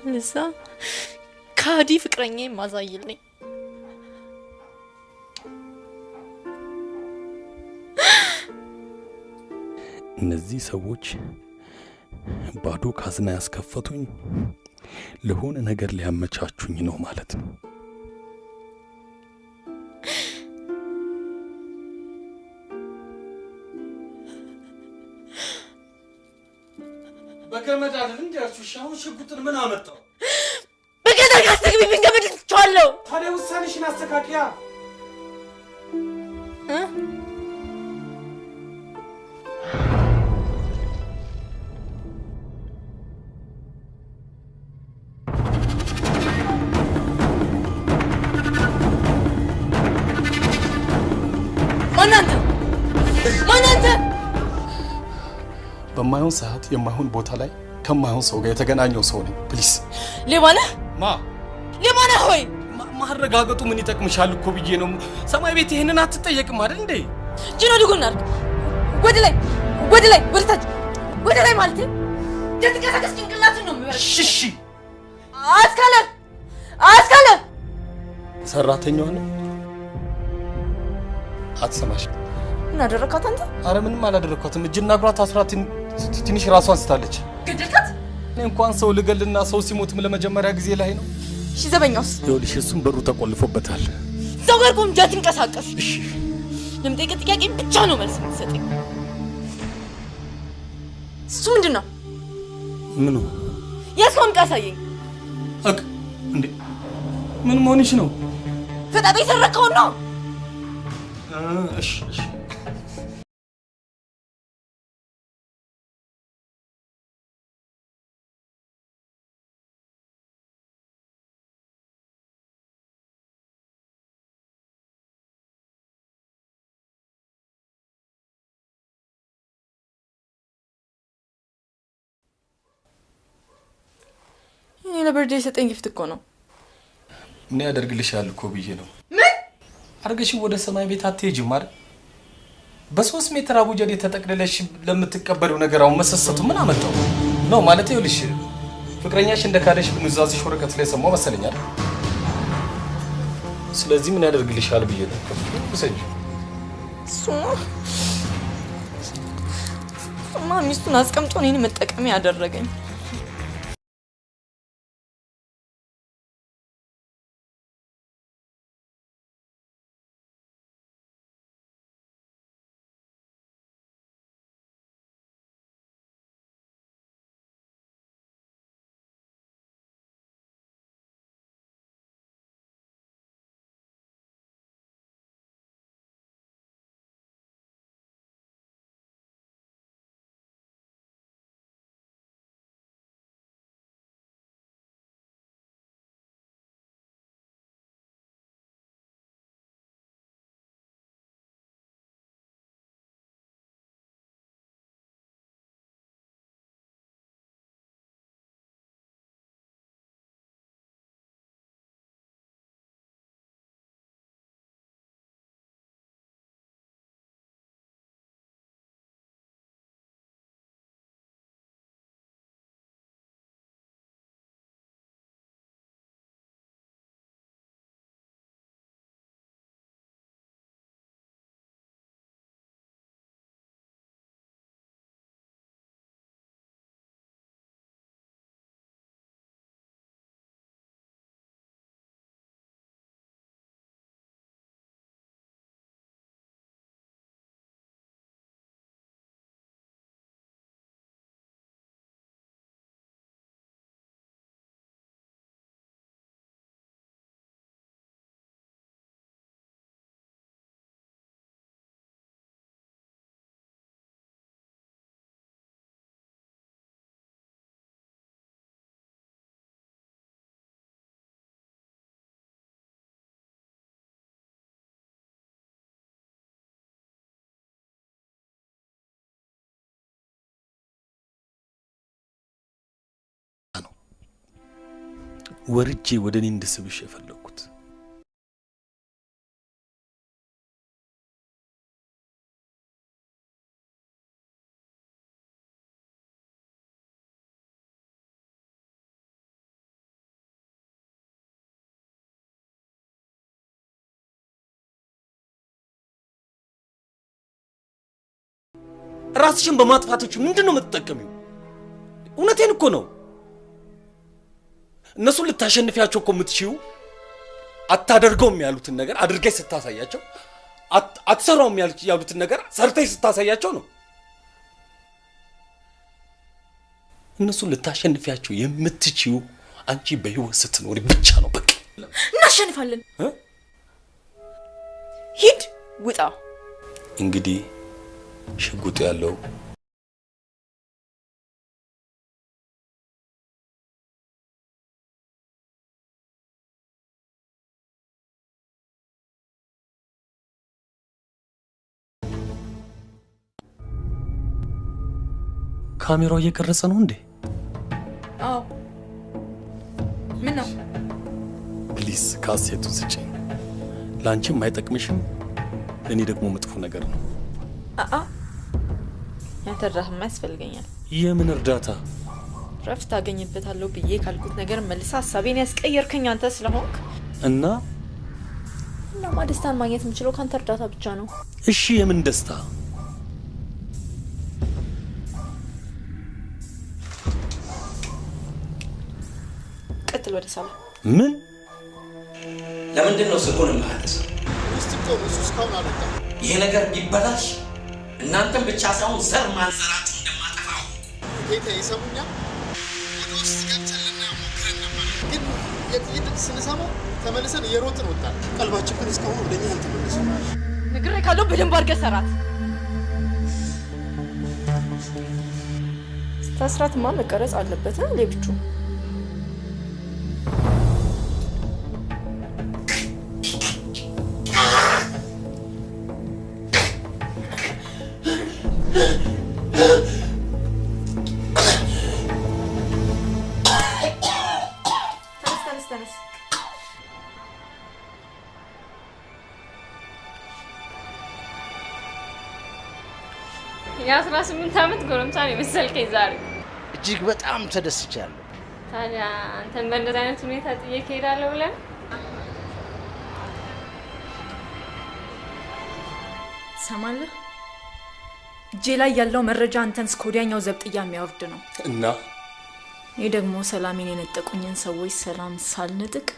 ለዛ ካዲ ፍቅረኛዬ ማዛይልኝ እነዚህ ሰዎች ባዶ ካዝና ያስከፈቱኝ ለሆነ ነገር ሊያመቻቹኝ ነው ማለት ነው። በገመድ አይደል እንዴ ያልኩሽ? አሁን ሽጉጥን ምን አመጣው? በገመድ አስተግቢብኝ፣ ገመድ ልትቻለሁ። ታዲያ ውሳኔሽን አስተካክያ። በማይሆን ሰዓት የማይሆን ቦታ ላይ ከማይሆን ሰው ጋር የተገናኘው ሰው ነኝ። ፕሊስ ሌባ ነህ? ሌባ ነህ ሆይ? ማረጋገጡ ምን ይጠቅምሻል እኮ ብዬ ነው። ሰማይ ቤት ይሄንን አትጠየቅም አይደል እንዴ? ጅኖ ድጉን አድርግ። ወደ ላይ፣ ወደ ታች፣ ወደ ላይ ማለት ደትቀሳቀስ ጭንቅላትን ነው የሚበረው። እሺ አስካለ ሰራተኛዋ ነው። አትሰማሽ? ምን አደረካት አንተ? አረ ምንም አላደረኳትም። እጅና እግሯ ታስራ ትንሽ ራሷን ስታለች። ገደልካት? እኔ እንኳን ሰው ልገልና ሰው ሲሞትም ለመጀመሪያ ጊዜ ላይ ነው። እሺ ዘበኛውስ? ይኸውልሽ እሱም በሩ ተቆልፎበታል። እዛው ጋር ቆም፣ እንዳትንቀሳቀስ። እሺ ለምጠይቅ ጥያቄ ብቻ ነው መልስ የምትሰጠኝ። እሱ ምንድን ነው? ምኑ? ያስቆም ቃሳየኝ። እንዴ ምን መሆንሽ ነው? ፈጣጣ የሰረከውን ነው። እሺ እኔ ለበርዴ የሰጠኝ ጊፍት እኮ ነው። ምን ያደርግልሻል እኮ ብዬ ነው። ምን አርገሽ ወደ ሰማይ ቤት አትሄጂም አይደል? በ3 ሜትር አቡጀዴ ተጠቅልለሽ ለምትቀበለው ነገር አሁን መሰሰቱ ምን አመጣው ነው ማለት? ይኸውልሽ ፍቅረኛሽ እንደካደሽ ኑዛዝሽ ወረቀት ላይ ሰማው መሰለኝ አይደል? ስለዚህ ምን ያደርግልሻል ብዬ ነው። ወሰጂ ሱማ ሚስቱን አስቀምጦ እኔን መጠቀሚያ ያደረገኝ። ወርጄ ወደ እኔ እንድስብሽ የፈለኩት ራስሽን በማጥፋቶች ምንድነው የምትጠቀሚው? እውነቴን እኮ ነው። እነሱን ልታሸንፊያቸው እኮ የምትችይው አታደርገውም ያሉትን ነገር አድርገሽ ስታሳያቸው፣ አትሰራውም ያሉትን ነገር ሰርተሽ ስታሳያቸው ነው። እነሱን ልታሸንፊያቸው የምትችይው አንቺ በህይወት ስትኖሪ ብቻ ነው። በቃ እናሸንፋለን። ሂድ፣ ውጣ። እንግዲህ ሽጉጥ ያለው ካሜራው እየቀረጸ ነው እንዴ? አዎ። ምን ነው? ፕሊዝ ካሴቱን ስጪኝ። ላንቺም አይጠቅምሽም፣ ለኔ ደግሞ መጥፎ ነገር ነው። ያንተ እርዳታማ ያስፈልገኛል። የምን እርዳታ? ረፍት አገኝበታለሁ ብዬ ካልኩት ነገር መልሳ ሀሳቤን ያስቀየርከኝ አንተ ስለሆንክ እናማ ደስታን ማግኘት የምችለው ካንተ እርዳታ ብቻ ነው። እሺ፣ የምን ደስታ? ቀጥል ወደ ሰላ። ምን? ለምንድን ነው ስልኩን የማያነሳው? ይሄ ነገር ቢበላሽ እናንተም ብቻ ሳይሆን ዘር ማንዘራችሁ እንደማጠፋው ጌታ ይሰሙኛል። ወደ ውስጥ ገብተን ልናሞክረን ነበር፣ ግን የጥይት ድምፅ ስንሰማው ተመልሰን እየሮጥን ወጣን። ቀልባችን ግን እስካሁን ወደኛ አልተመለሰም። ንግሬ ካለው በደንብ አድርገህ ሰራት። ስታስራትማ መቀረጽ አለበት ሌብቹ። የ18 ዓመት ጎረምሳ ነው የመሰልከኝ ዛሬ። እጅግ በጣም ተደስቻለሁ። ታዲያ አንተን በእንደዚህ አይነት ሁኔታ ጥዬ እሄዳለሁ ብለህ ትሰማለህ? እጄ ላይ ያለው መረጃ አንተን እስከ ወዲያኛው ዘብጥያ የሚያወርድ ነው እና እኔ ደግሞ ሰላሜን የነጠቁኝን ሰዎች ሰላም ሳልነጥቅ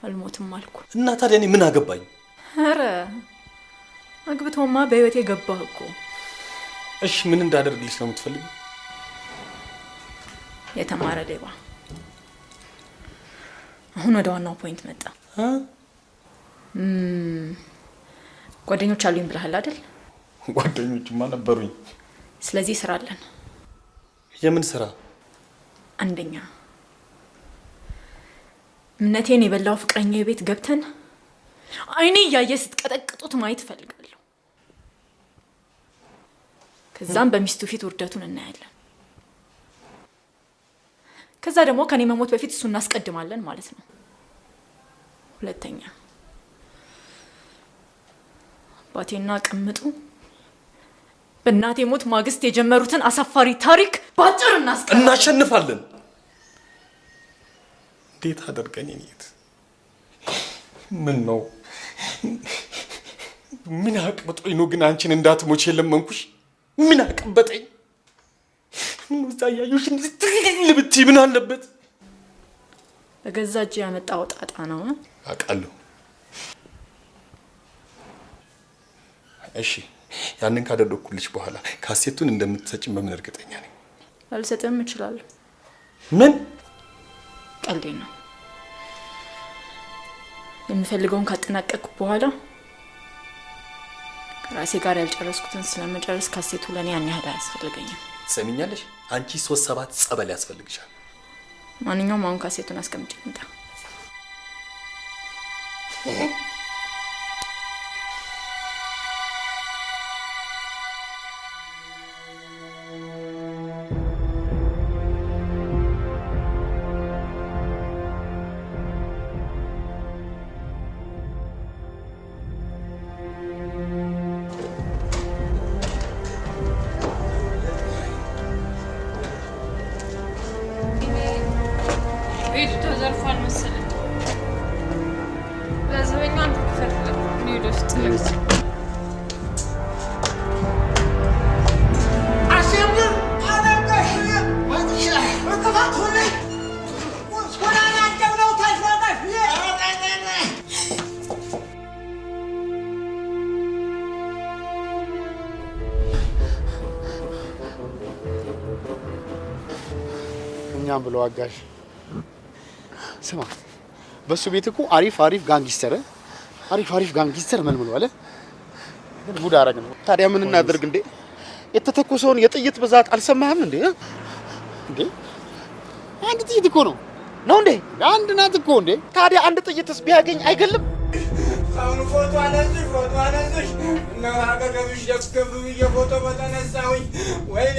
አልሞትም አልኩ። እና ታዲያ እኔ ምን አገባኝ? ኧረ አግብቶማ በህይወቴ ገባህ እኮ። እሺ ምን እንዳደርግልሽ ነው የምትፈልጊው? የተማረ ሌባ። አሁን ወደ ዋናው ፖይንት መጣ። ጓደኞች አሉኝ ብለሃል አይደል? ጓደኞችማ ነበሩኝ። ስለዚህ ስራ አለን። የምን ስራ? አንደኛ እምነቴን የበላው ፍቅረኛዬ ቤት ገብተን አይኔ እያየ ስትቀጠቅጡት ማየት እፈልጋለሁ። ከዛም በሚስቱ ፊት ውርደቱን እናያለን። ከዛ ደግሞ ከኔ መሞት በፊት እሱ እናስቀድማለን ማለት ነው። ሁለተኛ አባቴና ቅምጡ በእናቴ ሞት ማግስት የጀመሩትን አሳፋሪ ታሪክ ባጭር እናሸንፋለን። እንዴት አደርገኝ እኔት? ምን ነው ምን አቅበጦኝ ነው ግን አንቺን እንዳትሞች የለመንኩሽ? ምን አቅበጠኝ? ምን ታያዩሽ? እንድትል ብትይ ምን አለበት? በገዛ እጅ ያመጣው ጣጣ ነው። አውቃለሁ። እሺ ያንን ካደረኩልሽ በኋላ ካሴቱን እንደምትሰጪኝ በምን እርግጠኛ ነኝ? አልሰጥም እችላለሁ። ምን? ቀልዴ ነው። የምፈልገውን ካጠናቀቅኩ በኋላ ራሴ ጋር ያልጨረስኩትን ስለመጨረስ ካሴቱ ለኔ ያን ያህል አያስፈልገኝም። ትሰሚኛለሽ? አንቺ 3-7 ጸበል ያስፈልግሻል። ማንኛውም አሁን ካሴቱን አስቀምጬ ልምጣ። ቤቱ ተዘርፏል መሰለኝ። ለዘበኛው እኛም ብሎ አጋሽ ስማ በሱ ቤት እኮ አሪፍ ጋንጊስተር መልምሎ አለ ግን ቡዳ አረግን ታዲያ ምን እናደርግ እንዴ የተተኮሰውን የጥይት ብዛት አልሰማህም እንዴ አንድ ጥይት እኮ ነው እንዴ አንድ ናት እኮ እንዴ ታዲያ አንድ ጥይትስ ቢያገኝ አይገልም አሁን ፎቶ አነዝሽ እና አገገብሽ ደፍከፍ የፎቶ በተነሳሁኝ ወይኔ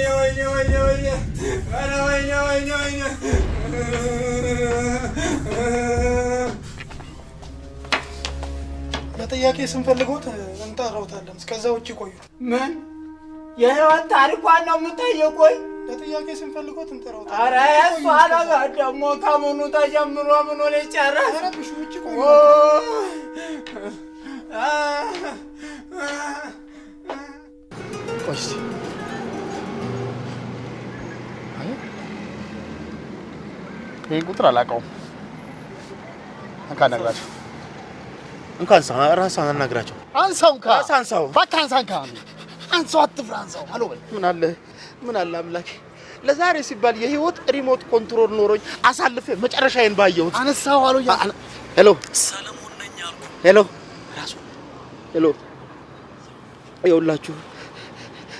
ለጥያቄ ስንፈልጎት እንጠራውታለን እስከዛ ውጪ ቆዩ ምን የህይወት ታሪኳን ነው የምጠይቁኝ ለጥያቄ ስንፈልጎት እንጠራውታለን ኧረ እሷ ነገር ደግሞ ከምኑ ተጀምሮ ምኑ ሊጨረስ ኧረ ብሽ ውጪ ቆዩ ቆይ ይሄን ቁጥር አላውቀውም እንኳን ነግራቸው እንኳን ራስህን አናግራቸው አንሳው በቃ አንሳው አትፍራ አንሳው አሎ በል ምን አለ አምላኬ ለዛሬ ሲባል የህይወት ሪሞት ኮንትሮል ኖሮኝ አሳልፌ መጨረሻዬን ባየሁት አነሳው አሎ ሄሎ ሰለሞን ነኝ አልኩ ሄሎ ይኸውላችሁ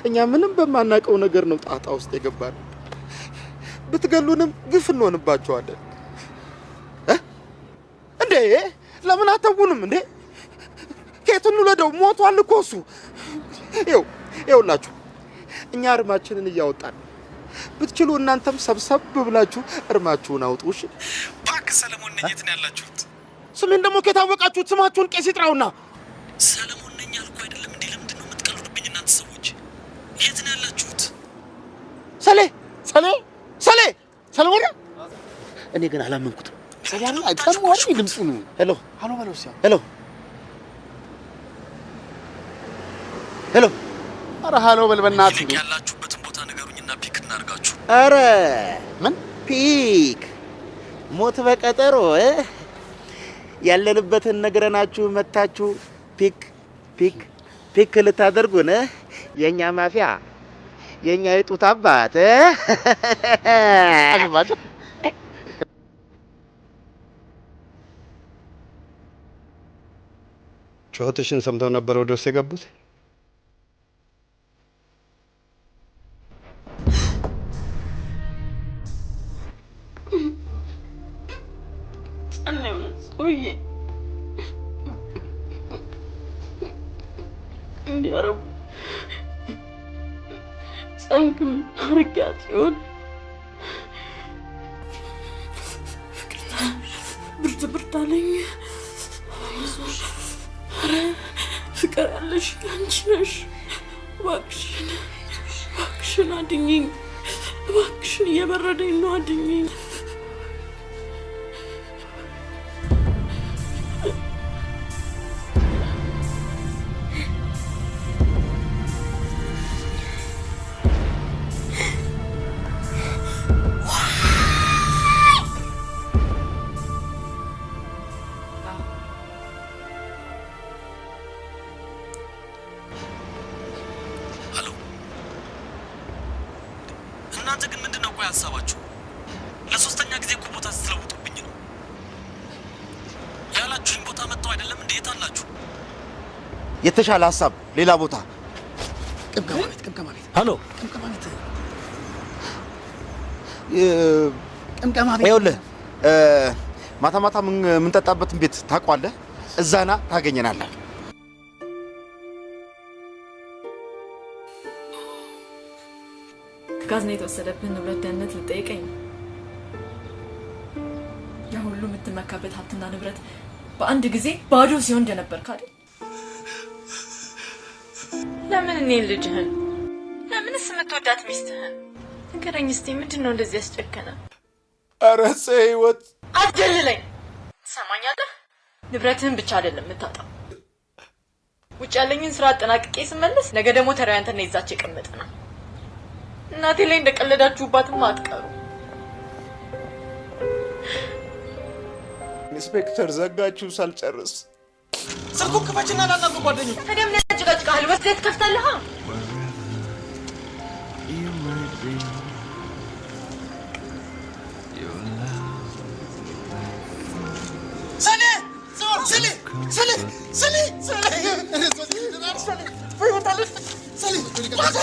እኛ ምንም በማናውቀው ነገር ነው ጣጣ ውስጥ የገባን ብትገሉንም ግፍ እንሆንባቸዋለን እንዴ ለምን አተውንም እንዴ ከየቱን ለደው ሞቷል እኮ እሱ ይኸውላችሁ እኛ እርማችንን እያወጣን ብትችሉ እናንተም ሰብሰብ ብላችሁ እርማችሁን አውጡ እሺ እባክህ ሰለሞን ነኝ የት ነው ያላችሁት ስሜን ደግሞ ከታወቃችሁት ስማችሁን ቄስ ይጥራውና ሰለሞን ነኝ አልኩ አይደለም እንዴ ለምንድን ነው የምትቀልዱብኝ እናንተ ሰዎች የት ነው ያላችሁት ሰለሞን እኔ ግን አላመንኩትም ሰላም አይተምዋል ድምጹ ነው ሄሎ በለው ሲያ ሄሎ ኧረ ሃሎ በል በእናትህ ያላችሁበትን ቦታ ንገሩኝና ፒክ እናርጋችሁ ኧረ ምን ፒክ ሞት በቀጠሮ ያለንበትን ነግረናችሁ መታችሁ ፒክ ልታደርጉን የኛ ማፊያ የኛ የጡት አባት አግባችሁ ጩኸትሽን ሰምተው ነበር ወደ ውስጥ የገቡት እንዲያረቡ ጸንክም አርጋት ይሆን ብርድ አለኝ ኧረ ፍቅር ያለሽ አንቺ ነሽ እባክሽን አድኝኝ እባክሽን እየበረደኝ ነው አድኝኝ እናንተ ግን ምንድነው ቆይ ሐሳባችሁ ለሶስተኛ ጊዜ እኮ ቦታ ስትለውጡብኝ ነው ያላችሁኝ ቦታ መጣው አይደለም እንዴ የታላችሁ የተሻለ ሐሳብ ሌላ ቦታ ቅምቀማ ቤት ሃሎ ቅምቀማ ቤት ይኸውልህ ማታ ምን ጠጣበትን ቤት ታውቀዋለህ እዛና ታገኘናለህ ጋዝና የተወሰደብን ንብረት ደህንነት ልጠይቀኝ ያ ሁሉ የምትመካበት ሀብትና ንብረት በአንድ ጊዜ ባዶ ሲሆን እንደነበር ካለ ለምን እኔን ልጅህን ለምንስ የምትወዳት ሚስትህን ንገረኝ እስቲ ምንድነው እንደዚህ ያስጨከነ ኧረ ህይወት አትጀልለኝ ትሰማኛለህ ንብረትህን ብቻ አይደለም የምታጣው ውጭ ያለኝን ስራ አጠናቅቄ ስመለስ ነገ ደግሞ ተራያንተና ይዛች የቀመጠ ነው እናቴ ላይ እንደቀለዳችሁባትም አትቀሩ ኢንስፔክተር ዘጋችሁ ሳልጨርስ ስልኩን ክፈችና ላናግር ጓደኞች ታዲያ ምን ያጨቃጭቃል ወስደህ ትከፍታለህ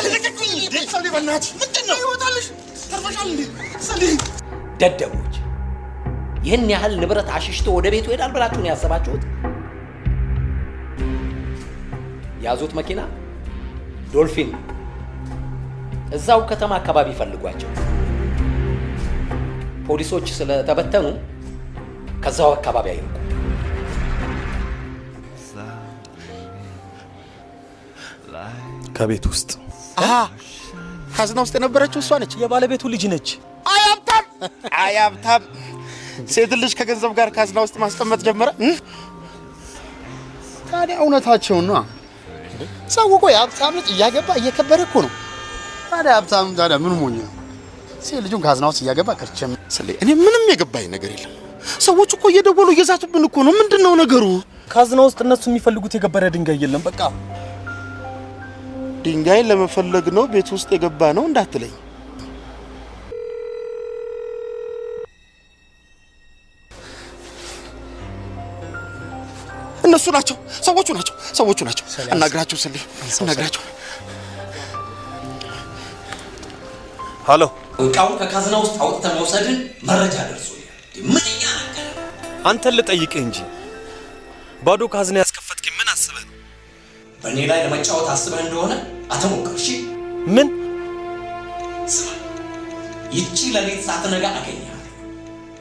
ልቀቁኝ! ሰሌ በእናትሽ ምንድን ነው ይወጣልሽ? ተርፈሻል እንዴ ሰሌ? ደደቦች! ይህን ያህል ንብረት አሽሽቶ ወደ ቤቱ ይሄዳል ብላችሁ ነው ያሰባችሁት? ያዙት መኪና ዶልፊን፣ እዛው ከተማ አካባቢ ፈልጓቸው። ፖሊሶች ስለተበተኑ ከዛው አካባቢ አይርቁ። ከቤት ውስጥ ካዝና ውስጥ የነበረችው እሷ ነች። የባለቤቱ ልጅ ነች። አያብታም ሴት ልጅ ከገንዘብ ጋር ካዝና ውስጥ ማስቀመጥ ጀመረ። ታዲያ እውነታቸውን ነው። ሰው እኮ የሀብታም ልጅ እያገባ እየከበረ እኮ ነው። ታዲያ ሀብታም ታዲያ ምን ሞኝ ነው? ሴት ልጁን ካዝና ውስጥ እያገባ ከርቸም። እኔ ምንም የገባኝ ነገር የለም። ሰዎች እኮ እየደወሉ እየዛቱብን እኮ ነው። ምንድነው ነገሩ? ካዝና ውስጥ እነሱ የሚፈልጉት የከበረ ድንጋይ የለም። በቃ ድንጋይ ለመፈለግ ነው ቤት ውስጥ የገባ ነው እንዳትለኝ። እነሱ ናቸው፣ ሰዎቹ ናቸው። አናግራቸው ስልኝ አናግራቸው። ሃሎ፣ እቃውን ከካዝና ውስጥ አውጥተህ መውሰድን መረጃ ደርሶኛል። ምንኛ ነገር አንተን ልጠይቅህ እንጂ ባዶ ካዝና ያስከፈትክ ምን አስበህ ነው? በእኔ ላይ ለመጫወት አስበህ እንደሆነ አትሞክር። እሺ? ምን? ስማ፣ ይቺ ለሌት ሳትነጋ አገኘሃለሁ።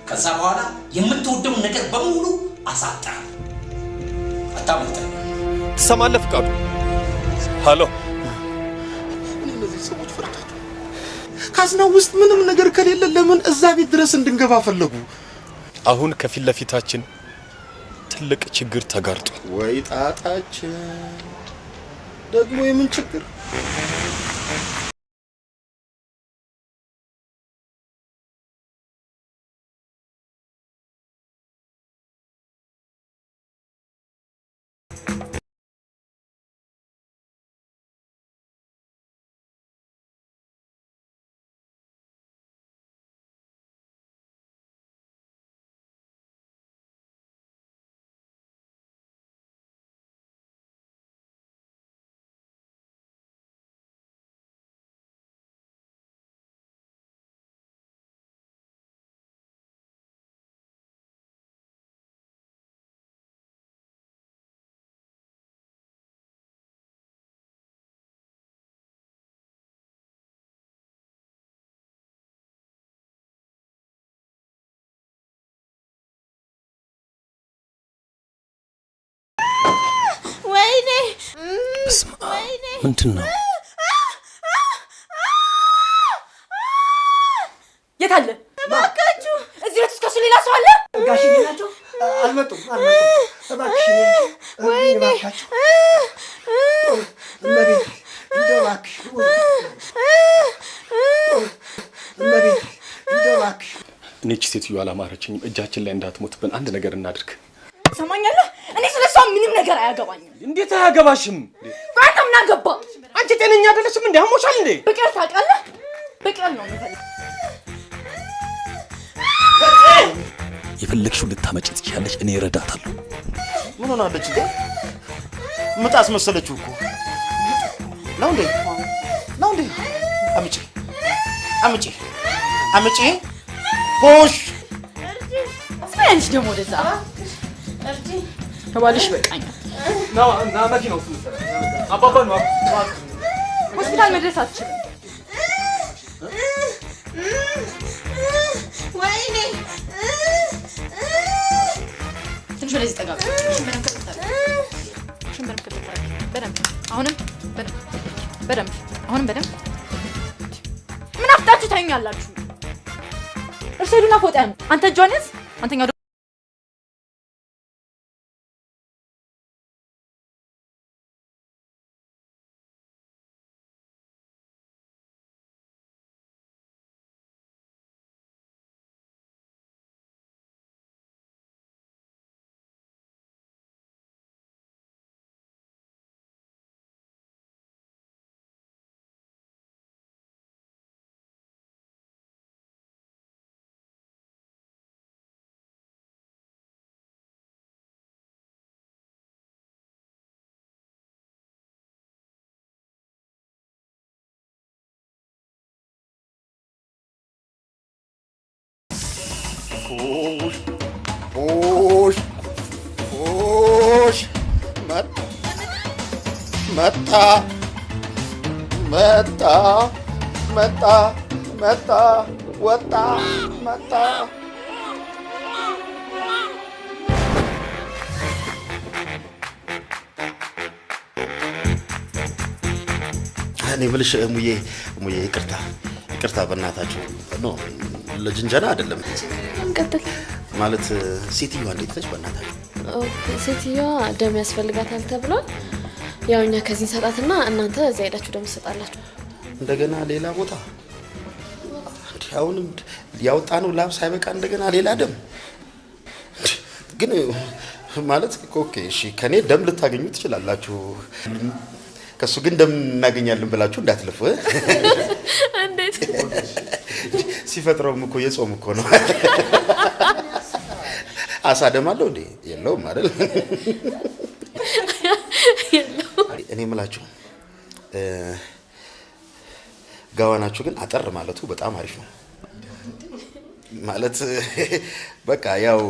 ከዛ በኋላ የምትወደውን ነገር በሙሉ አሳጣህ። አታመልጠኝ። ትሰማለህ ፍቃዱ? ሃሎ፣ እነዚህ ሰዎች ፈርታቸው ካዝና ውስጥ ምንም ነገር ከሌለ ለምን እዛ ቤት ድረስ እንድንገባ ፈለጉ? አሁን ከፊት ለፊታችን ትልቅ ችግር ተጋርጧል። ወይ ጣጣችን! ደግሞ የምን ችግር? ወይኔ ምንድን ነው? የት አለ? እባካችሁ እዚህ ቤት ውስጥ ከሱ ሌላ ሰው አለ? ጋሽዬ ናቸው። አልመጡም። እባክሽ ወይኔ እመቤት እንደው እባክሽ እመቤት እንደው እባክሽ። እኔ እቺ ሴትዮ አላማረችኝም። እጃችን ላይ እንዳትሞትብን አንድ ነገር እናድርግ። ሰማኛለህ? እኔ ስለሷ ምንም ነገር አያገባኝም። እንዴት አያገባሽም? አንተ ምን አገባ? አንቺ ጤነኛ አይደለሽም እንዴ? አሞሻል እንዴ? ብቅል ታውቃለህ? ብቅል ነው የምፈልግ። የፈለግሽው ልታመጪ ትችያለሽ። እኔ እረዳታለሁ። ምን ሆናለች እንዴ? ምጥ አስመሰለችው እኮ ነው እንዴ? አምጪ ሆሽ ስማያንሽ ደግሞ ወደዛ ከባልሽ በቃኛል። ና መኪና ውስጥ አባባ ነው። ሆስፒታል መድረስ አትችልም። ወይኔ ትንሽ ወደዚህ ጠጋ በደንብ አሁንም በደንብ ምን አፍጣችሁ ታዩኛላችሁ? እርሱ ሄዱና ፎጣ ያምጡ። አንተ እጇን ያዝ። አንተኛው ፑሽ ፑሽ ፑሽ መጣ መጣ መጣ መጣ ወጣ መጣ። እኔ የምልሽ ሙዬ ይቅርታ በእናታችሁ ኖ ለጅንጀና አይደለም። እንቀጥል ማለት ሴትዮዋ እንዴት ነች በእናታችሁ? ሴትዮዋ ደም ያስፈልጋታል ተብሏል። ያው እኛ ከዚህ ሰጣትና እናንተ እዛ ሄዳችሁ ደም ትሰጣላችሁ። እንደገና ሌላ ቦታ አሁንም ያወጣነው ላብ ሳይበቃ እንደገና ሌላ ደም ግን ማለት ኦኬ እሺ ከኔ ደም ልታገኙ ትችላላችሁ። ከሱ ግን ደም እናገኛለን ብላችሁ እንዳትለፉ። እንዴት ሲፈጥረውም እኮ የጾም እኮ ነው። አሳ ደም አለው እንዴ? የለውም አይደል? እኔ የምላችሁ ጋዋናችሁ ግን አጠር ማለቱ በጣም አሪፍ ነው። ማለት በቃ ያው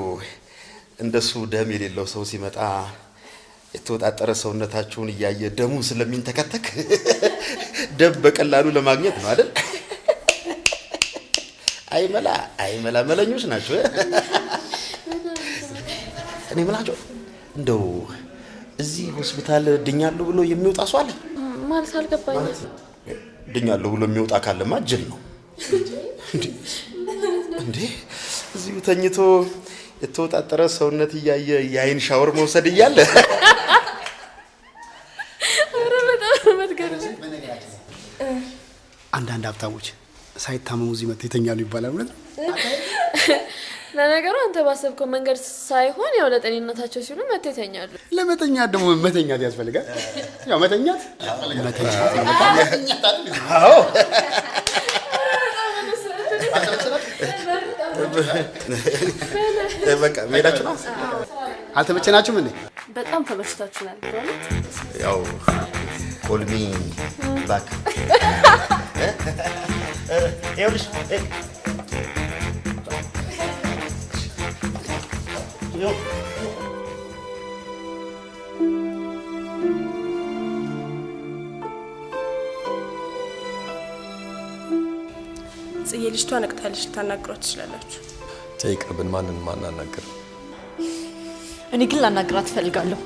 እንደሱ ደም የሌለው ሰው ሲመጣ የተወጣጠረ ሰውነታችሁን እያየ ደሙ ስለሚንተከተክ ደም በቀላሉ ለማግኘት ነው አይደል? አይመላ መለኞች ናቸው። እኔ የምላችሁ እንደው እዚህ ሆስፒታል ድኛለሁ ብሎ የሚወጣ ሰው አለ ማለት አልገባኝም። ድኛለሁ ብሎ የሚወጣ ካለማ ጅል ነው እንዴ? እዚሁ ተኝቶ የተወጣጠረ ሰውነት እያየ የአይን ሻወር መውሰድ እያለ አንዳንድ ሀብታሞች ሳይታመሙ እዚህ መጥተው ይተኛሉ ይባላል። እውነት ነው? ለነገሩ አንተ ባሰብከው መንገድ ሳይሆን ያው ለጤንነታቸው ሲሉ መጥተው ይተኛሉ። ለመተኛት ደግሞ መተኛት ያስፈልጋል። ያው መተኛት አዎ በቃ መሄዳችሁ ነው። አልተመቸናችሁም እንዴ? በጣም ተመችታችሁናል። ያው ኮልሚ ባክ ይኸውልሽ ጽዬ ልጅቷ ነቅታለች። ልታናግሯት ትችላላችሁ። ተይቅርብን። ማንን ማናናገር? እኔ ግን ላናግራት እፈልጋለሁ።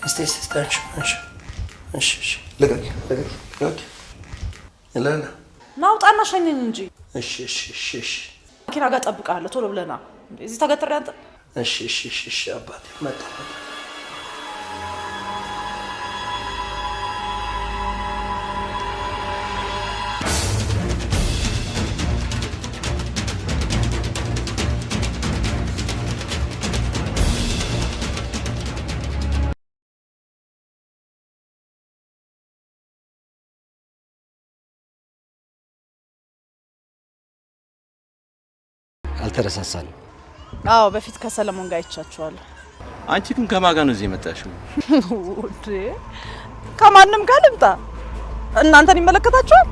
እስቲ ስታርች እሺ ለቀቅ ለላ ናውጣና ሸኘኝ እንጂ እሺ መኪና ጋር ጠብቃለሁ ቶሎ ብለና እዚህ ተገትሬ አንተ እሺ አባቴ መጣ አልተረሳሳንም። አዎ በፊት ከሰለሞን ጋር አይቻቸዋለሁ። አንቺ ግን ከማን ጋር ነው እዚህ የመጣሽው? ውዴ ከማንም ጋር ልምጣ እናንተን ይመለከታችኋል።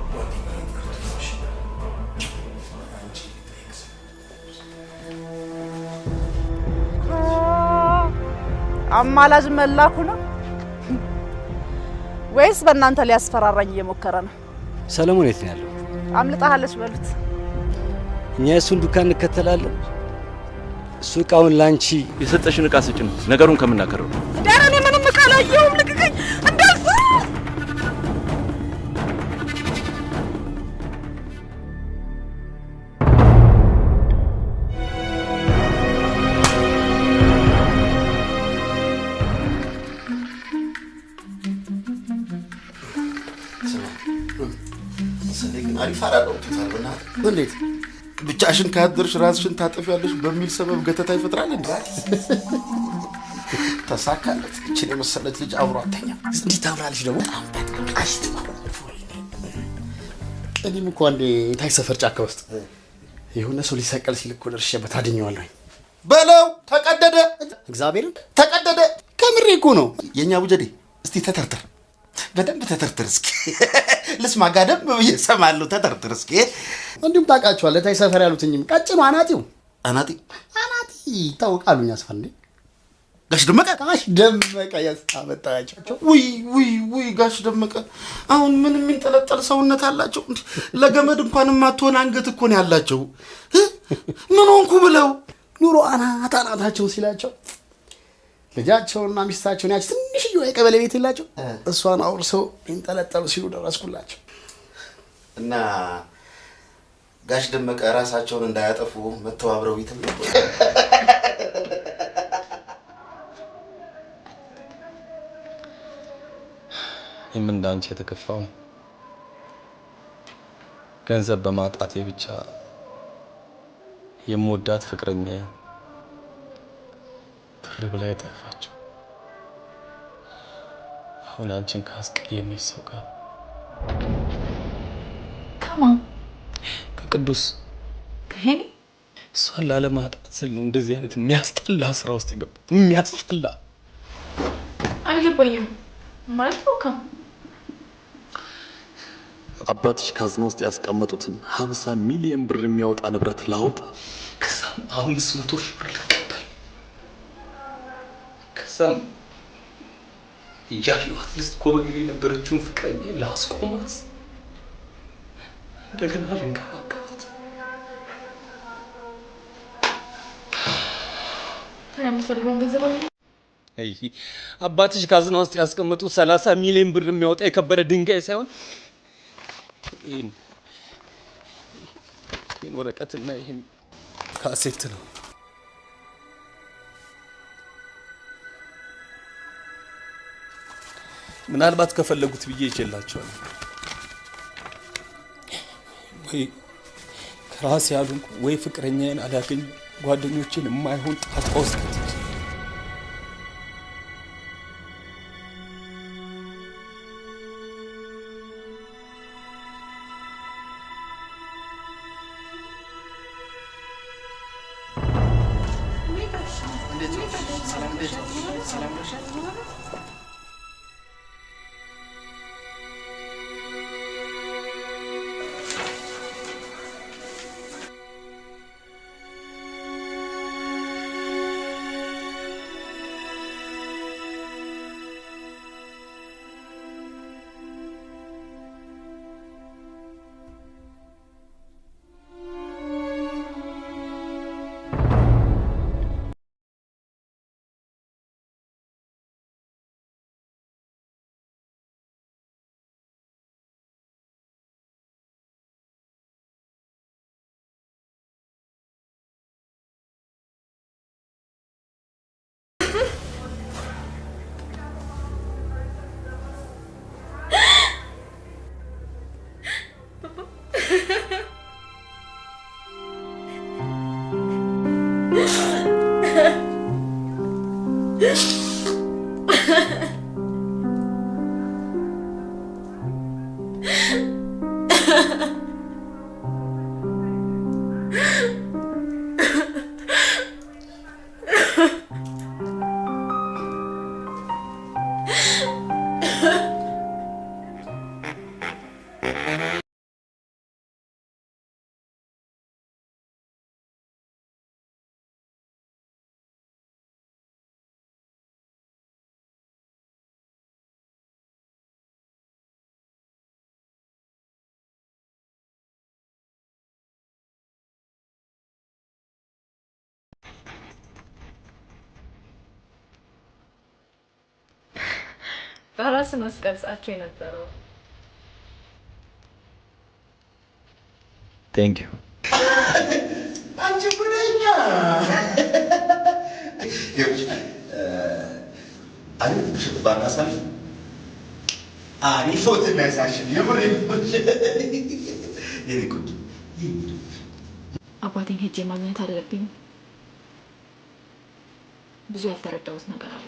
አማላጅ መላኩ ነው ወይስ በእናንተ ሊያስፈራራኝ እየሞከረ ነው? ሰለሞን የት ነው ያለው? አምልጣለች በሉት። እኛ የእሱን ዱካን እንከተላለን። እሱ እቃውን ላንቺ የሰጠሽን እቃ ስጭን፣ ነገሩን ከምናከረው። ዳራ እኔ ምንም እቃ አላየሁም። ልቀቀኝ እንዳልኩ አሪፍ አላደረኩትም። በእናትህ እንዴት ብቻሽን ካደርሽ ራስሽን ታጠፊያለሽ በሚል ሰበብ ገተታ ይፈጥራል እንዴ? ተሳካለት። እቺን የመሰለች ልጅ አብሮ አተኛ። እንዴት ታምራለች ደግሞ እኔም እኮ አንዴ ታይ ሰፈር ጫካ ውስጥ የሆነ ሰው ሊሰቀል ሲል እኮ ደርሼበት አድኜዋለሁኝ። በለው ተቀደደ፣ እግዚአብሔርን ተቀደደ። ከምሬ እኮ ነው። የኛ ቡጀዴ እስቲ ተተርተር፣ በደንብ ተተርተር እስኪ ልስማ። ጋደም ብዬ እሰማለሁ። ተተርተር እስኪ። እንዲሁም ታውቃቸዋለህ ታይ ሰፈር ያሉትኝም ቀጭኑ አናጢው አናጢ ይታወቃሉ። እኛ ሰፈር እንዴ ጋሽ ደመቀ ያመጣቸው። ውይ ጋሽ ደመቀ አሁን ምን የሚንጠለጠል ሰውነት አላቸው? ለገመድ እንኳን የማትሆን አንገት እኮ ነው ያላቸው። ምን ሆንኩ ብለው ኑሮ አናታቸውን ሲላቸው ልጃቸውና ሚስታቸውን ያች ትንሽዬ የቀበሌ ቤት የላቸው እሷን አውርሰው ይንጠለጠሉ ሲሉ ደረስኩላቸው። እና ጋሽ ደመቀ ራሳቸውን እንዳያጠፉ መተባብረው ይተም እኔም እንዳንቺ የተከፋው ገንዘብ በማጣቴ ብቻ የምወዳት ፍቅረኛ ብር ብላ የጠፋችው አሁን አንቺን ካስቀየመሽ ሰው ጋር ከማን ከቅዱስ ከሄኒ እሷን ላለማጣት ስል ነው እንደዚህ አይነት የሚያስጠላ ስራ ውስጥ የገባሁት። የሚያስጠላ አልገባኝም ማለት ነው። አባትሽ ካዝና ውስጥ ያስቀመጡትን 50 ሚሊዮን ብር የሚያወጣ ንብረት ላውጣ፣ ከዛም 500 ሺህ ብር ልቀበል፣ ከዛም እያየኋት ልትጎበኘው የነበረችውን ፍቅረኛ ላስቆማት፣ እንደገና ልንከባከባት። የምፈልገውን ገንዘብ አይ አባትሽ ካዝና ውስጥ ያስቀመጡት 30 ሚሊዮን ብር የሚያወጣ የከበረ ድንጋይ ሳይሆን ይህን ወረቀትና ይህን ካሴት ነው። ምናልባት ከፈለጉት ብዬ ይችላቸዋል ወይ ከራሴ ያሉን ወይ ፍቅረኛዬን አላገኝ ጓደኞቼን የማይሆን ጣጣ ውስጥ በራስ መስቀልጻቸው የነበረው ቴንክ ዩ አንቺ ጉደኛ አሪፍ ምሽት ባናሳል አሪፍ ፎቶ ነሳሽን የምር ይልኩት አባቴን ሄጄ ማግኘት አለብኝ። ብዙ ያልተረዳሁት ነገር አለ።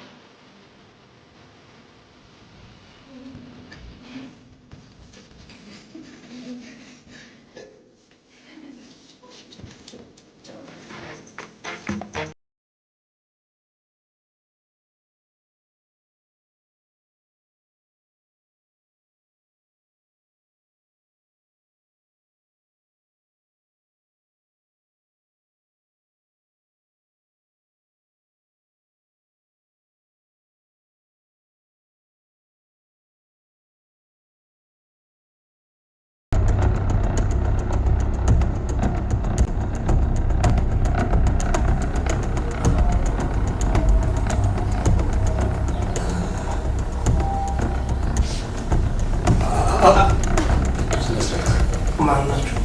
ማን ናቸው?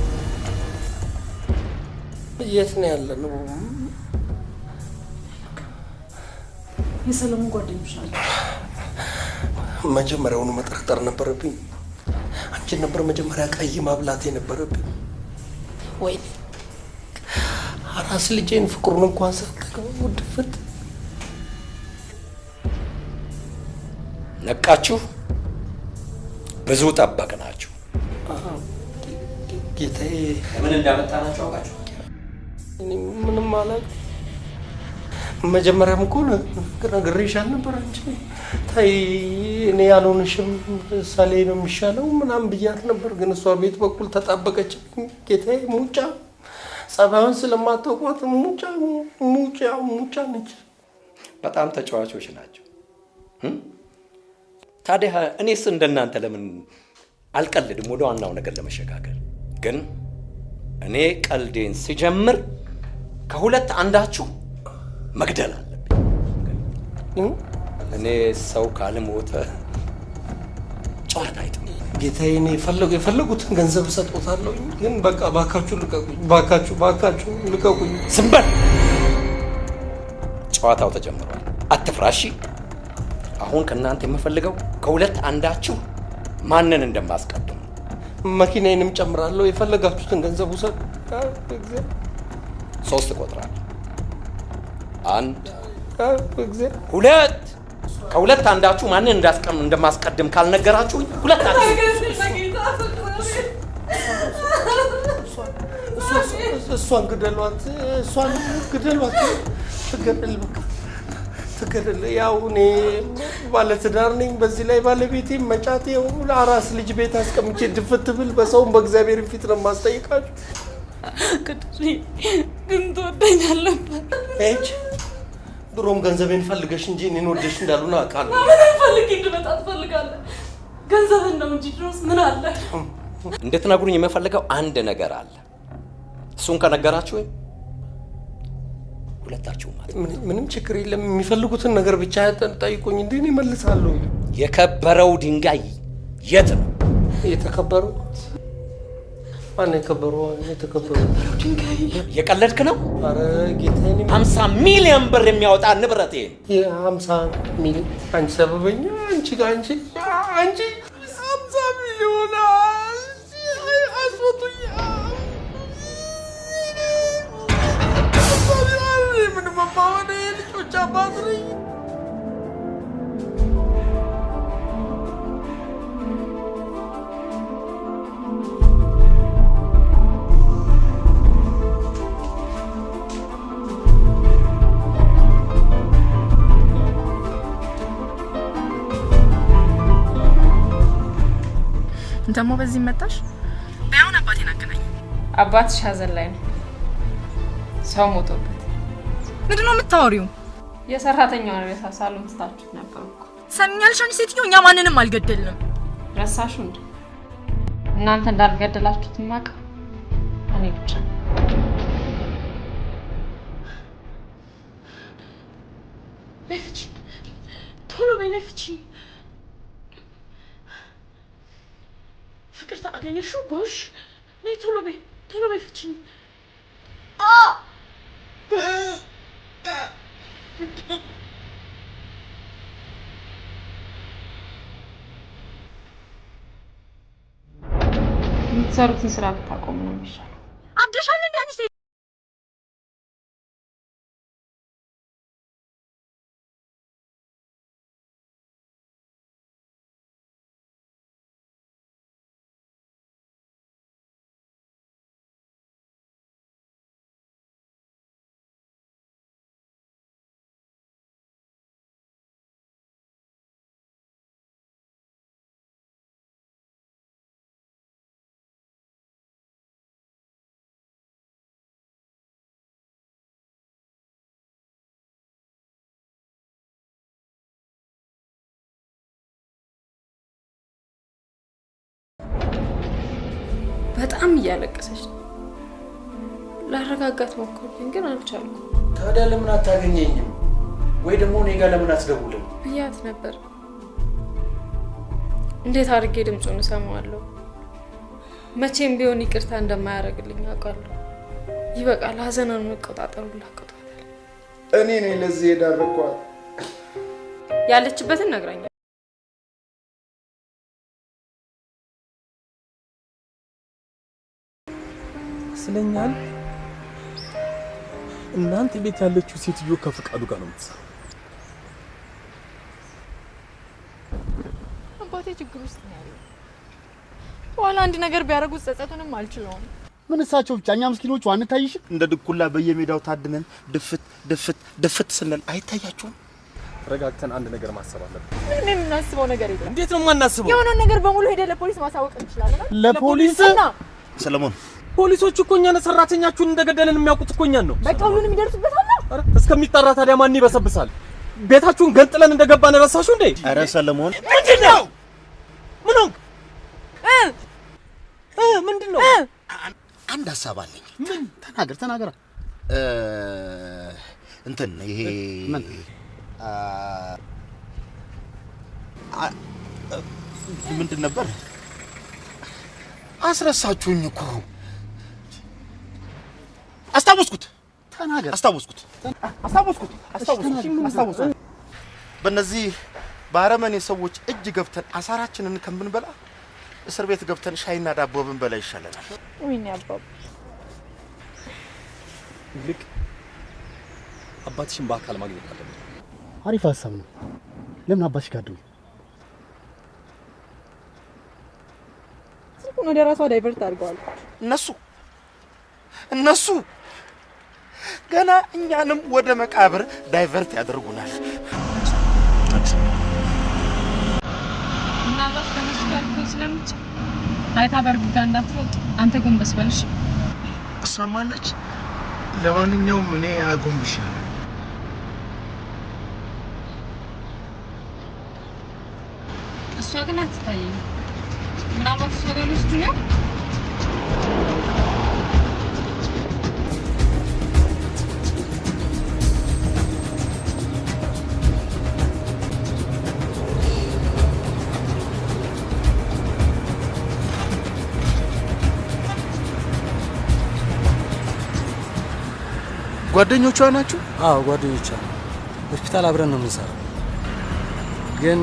የት ነው ያለነው? የሰለሞን ጓደኞች ናቸው። መጀመሪያውኑ መጠርጠር ነበረብኝ። አንቺን ነበር መጀመሪያ ቀይ ማብላት የነበረብኝ። ወይ አራስ ልጄን ፍቅሩን እንኳን ሳትገው ውድፍት ነቃችሁ? ብዙ ጠበቅናችሁ። ጌታዬ ምን እንዳመጣናችሁ አውቃችሁ? ምንም አላውቅም። መጀመሪያም እኮ ነግሬሻል ነበር። አንቺ ታይ እኔ ያልሆንሽም ሳሌ ነው የሚሻለው ምናምን ብያት ነበር። ግን እሷ ቤት በኩል ተጣበቀች። ጌታዬ ሙጫ ጸባዩን ስለማታውቋት ሙጫ ነች። በጣም ተጫዋቾች ናቸው። ታዲያ እኔስ እንደናንተ ለምን አልቀልድም? ወደ ዋናው ነገር ለመሸጋገር ግን እኔ ቀልዴን ሲጀምር ከሁለት አንዳችሁ መግደል አለብኝ። እኔ ሰው ካልሞተ ጨዋታ አይጥም። ጌታዬ እኔ የፈለጉትን ገንዘብ እሰጥዎታለሁ። ግን በቃ ባካችሁ ልቀቁኝ፣ ባካችሁ ልቀቁኝ። ዝም በል። ጨዋታው ተጀምሯል። አትፍራሺ። አሁን ከእናንተ የምፈልገው ከሁለት አንዳችሁ ማንን እንደማስቀድም። መኪናዬንም ጨምራለሁ። የፈለጋችሁትን ገንዘብ ውሰዱ። 3 እቆጥራለሁ። 1 2 ከሁለት አንዳችሁ ማንን እንደማስቀድም ካልነገራችሁኝ ሁለታችሁ እሷን ግደሏት። ትገደል። ያው እኔ ባለትዳር ነኝ። በዚህ ላይ ባለቤቴ መጫት ያው አራስ ልጅ ቤት አስቀምጬ ድፍት ብል በሰውም በእግዚአብሔር ፊት ነው የማስጠይቃችሁ። ግን ትወደኛለህ? እጅ ድሮም ገንዘቤን ፈልገሽ እንጂ እኔን ወደሽ እንዳልሆነ አውቃለሁ። ምን ፈልጌ እንድመጣ ትፈልጋለህ? ገንዘብን ነው እንጂ ድሮስ ምን አለ? እንድትነግሩኝ የምፈልገው አንድ ነገር አለ። እሱን ከነገራችሁኝ ሁለታችሁ ማለት ምንም ችግር የለም። የሚፈልጉትን ነገር ብቻ ጠይቁኝ እንዴ እኔ እመልሳለሁ። የከበረው ድንጋይ የት ነው የተከበረው? ማነው የከበረው? የተከበረው ድንጋይ የቀለድክ ነው? አረ ጌታዬ 50 ሚሊዮን ብር የሚያወጣ ንብረቴ ነው። 50 ሚሊዮን አንቺ ሰበበኛ። አንቺ 50 ሚሊዮን አስወጡኝ። ምንም አባወደ የልጆች አባት ነኝ። ደግሞ በዚህ መጣሽ? በያውን አባቴን አገናኝ። አባትሽ ሀዘን ላይ ነው። ሰው ሞቶበት። ምንድነው የምታወሪው? የሰራተኛውን ሬሳ ሳሎን ትታችሁት ነበር እኮ። ሰምኛልሽ አንቺ ሴትዮ፣ እኛ ማንንም አልገደልንም። ረሳሹ እንዴ? እናንተ እንዳልገደላችሁት ማቅ እኔ ብቻ። ነፍቺ ቶሎ በይ ነፍቺ። ፍቅር ታገኘሽው ጎሽ። ነይ ቶሎ በይ ፍቺ። የምትሰሩትን ስራ ብታቆሙ ነው የሚሻለው። አብደሻል እንዴ አንቺ? በጣም እያለቀሰች ነው። ላረጋጋት ሞከርኩኝ ግን አልቻልኩም። ታዲያ ለምን አታገኘኝም? ወይ ደግሞ እኔ ጋር ለምን አትደውልም? ብያት ነበር። እንዴት አድርጌ ድምፁን እሰማዋለሁ? መቼም ቢሆን ይቅርታ እንደማያደርግልኝ አውቃለሁ። ይበቃል። ሀዘናን መቆጣጠሩ ላቅቷታል። እኔ ነኝ ለዚህ የዳረኳት። ያለችበትን ነግራኛል። ስለኛል እናንተ ቤት ያለችው ሴትዮ ከፍቃዱ ጋር ነው የምትሰራው። አባቴ ችግር ውስጥ ነው ያለው። በኋላ አንድ ነገር ቢያደርጉት ጸጸቱንም አልችለውም። ምን እሳቸው ብቻ እኛ ምስኪኖቹ አንታይሽም? እንደ ድኩላ በየሜዳው ታድነን ድፍት ስንል አይታያችሁም? ረጋግተን አንድ ነገር ማሰብ አለብን። ምንም የምናስበው ነገር የለም። እንዴት ነው የማናስበው? የሆነን ነገር በሙሉ ሄደ ለፖሊስ ማሳወቅ እንችላለን። ለፖሊስ? ሰለሞን ፖሊሶች እኮ እኛን ሰራተኛችሁን እንደገደለን የሚያውቁት እኮ እኛን ነው። በቃ ሁሉንም ይደርሱበታል። እስከሚጣራ ታዲያ ማን ይበሰብሳል? ቤታችሁን ገንጥለን እንደገባን ረሳሹ እንዴ? አረ ሰለሞን ምንድነው? ምን ሆንክ? ምንድነው? አንድ ሐሳብ አለኝ። ምን? ተናገር። እንትን ይሄ ምን ምንድን ነበር? አስረሳችሁኝ እኮ። አስታወስኩት። ተናገር። አስታወስኩት። በእነዚህ በአረመኔ ሰዎች እጅ ገብተን አሳራችንን ከምንበላ እስር ቤት ገብተን ሻይና ዳቦ ብንበላ ይሻለናል። ወይኔ አባባ፣ ልክ አባትሽን በአካል ማግኘት አለብን። አሪፍ ሀሳብ ነው። ለምን አባትሽ ጋር ደውል? ስልኩን ወደ ራሷ ዳይቨርት አድርገዋል። እነሱ ገና እኛንም ወደ መቃብር ዳይቨርት ያደርጉናል። ምናልባት ከነሱ ጋር ልትሆን ስለምችል አይታ በእርግጋ እንዳትሮጥ አንተ ጎንበስ በልሽ። እሷማለች። ለማንኛውም እኔ አጎንብሻለሁ። እሷ ግን አትታየኝም። ምናልባት እሷ ጋር ልጅ ነው። ጓደኞቿ ናችሁ? አዎ ጓደኞቿ። ሆስፒታል አብረን ነው የምንሰራው። ግን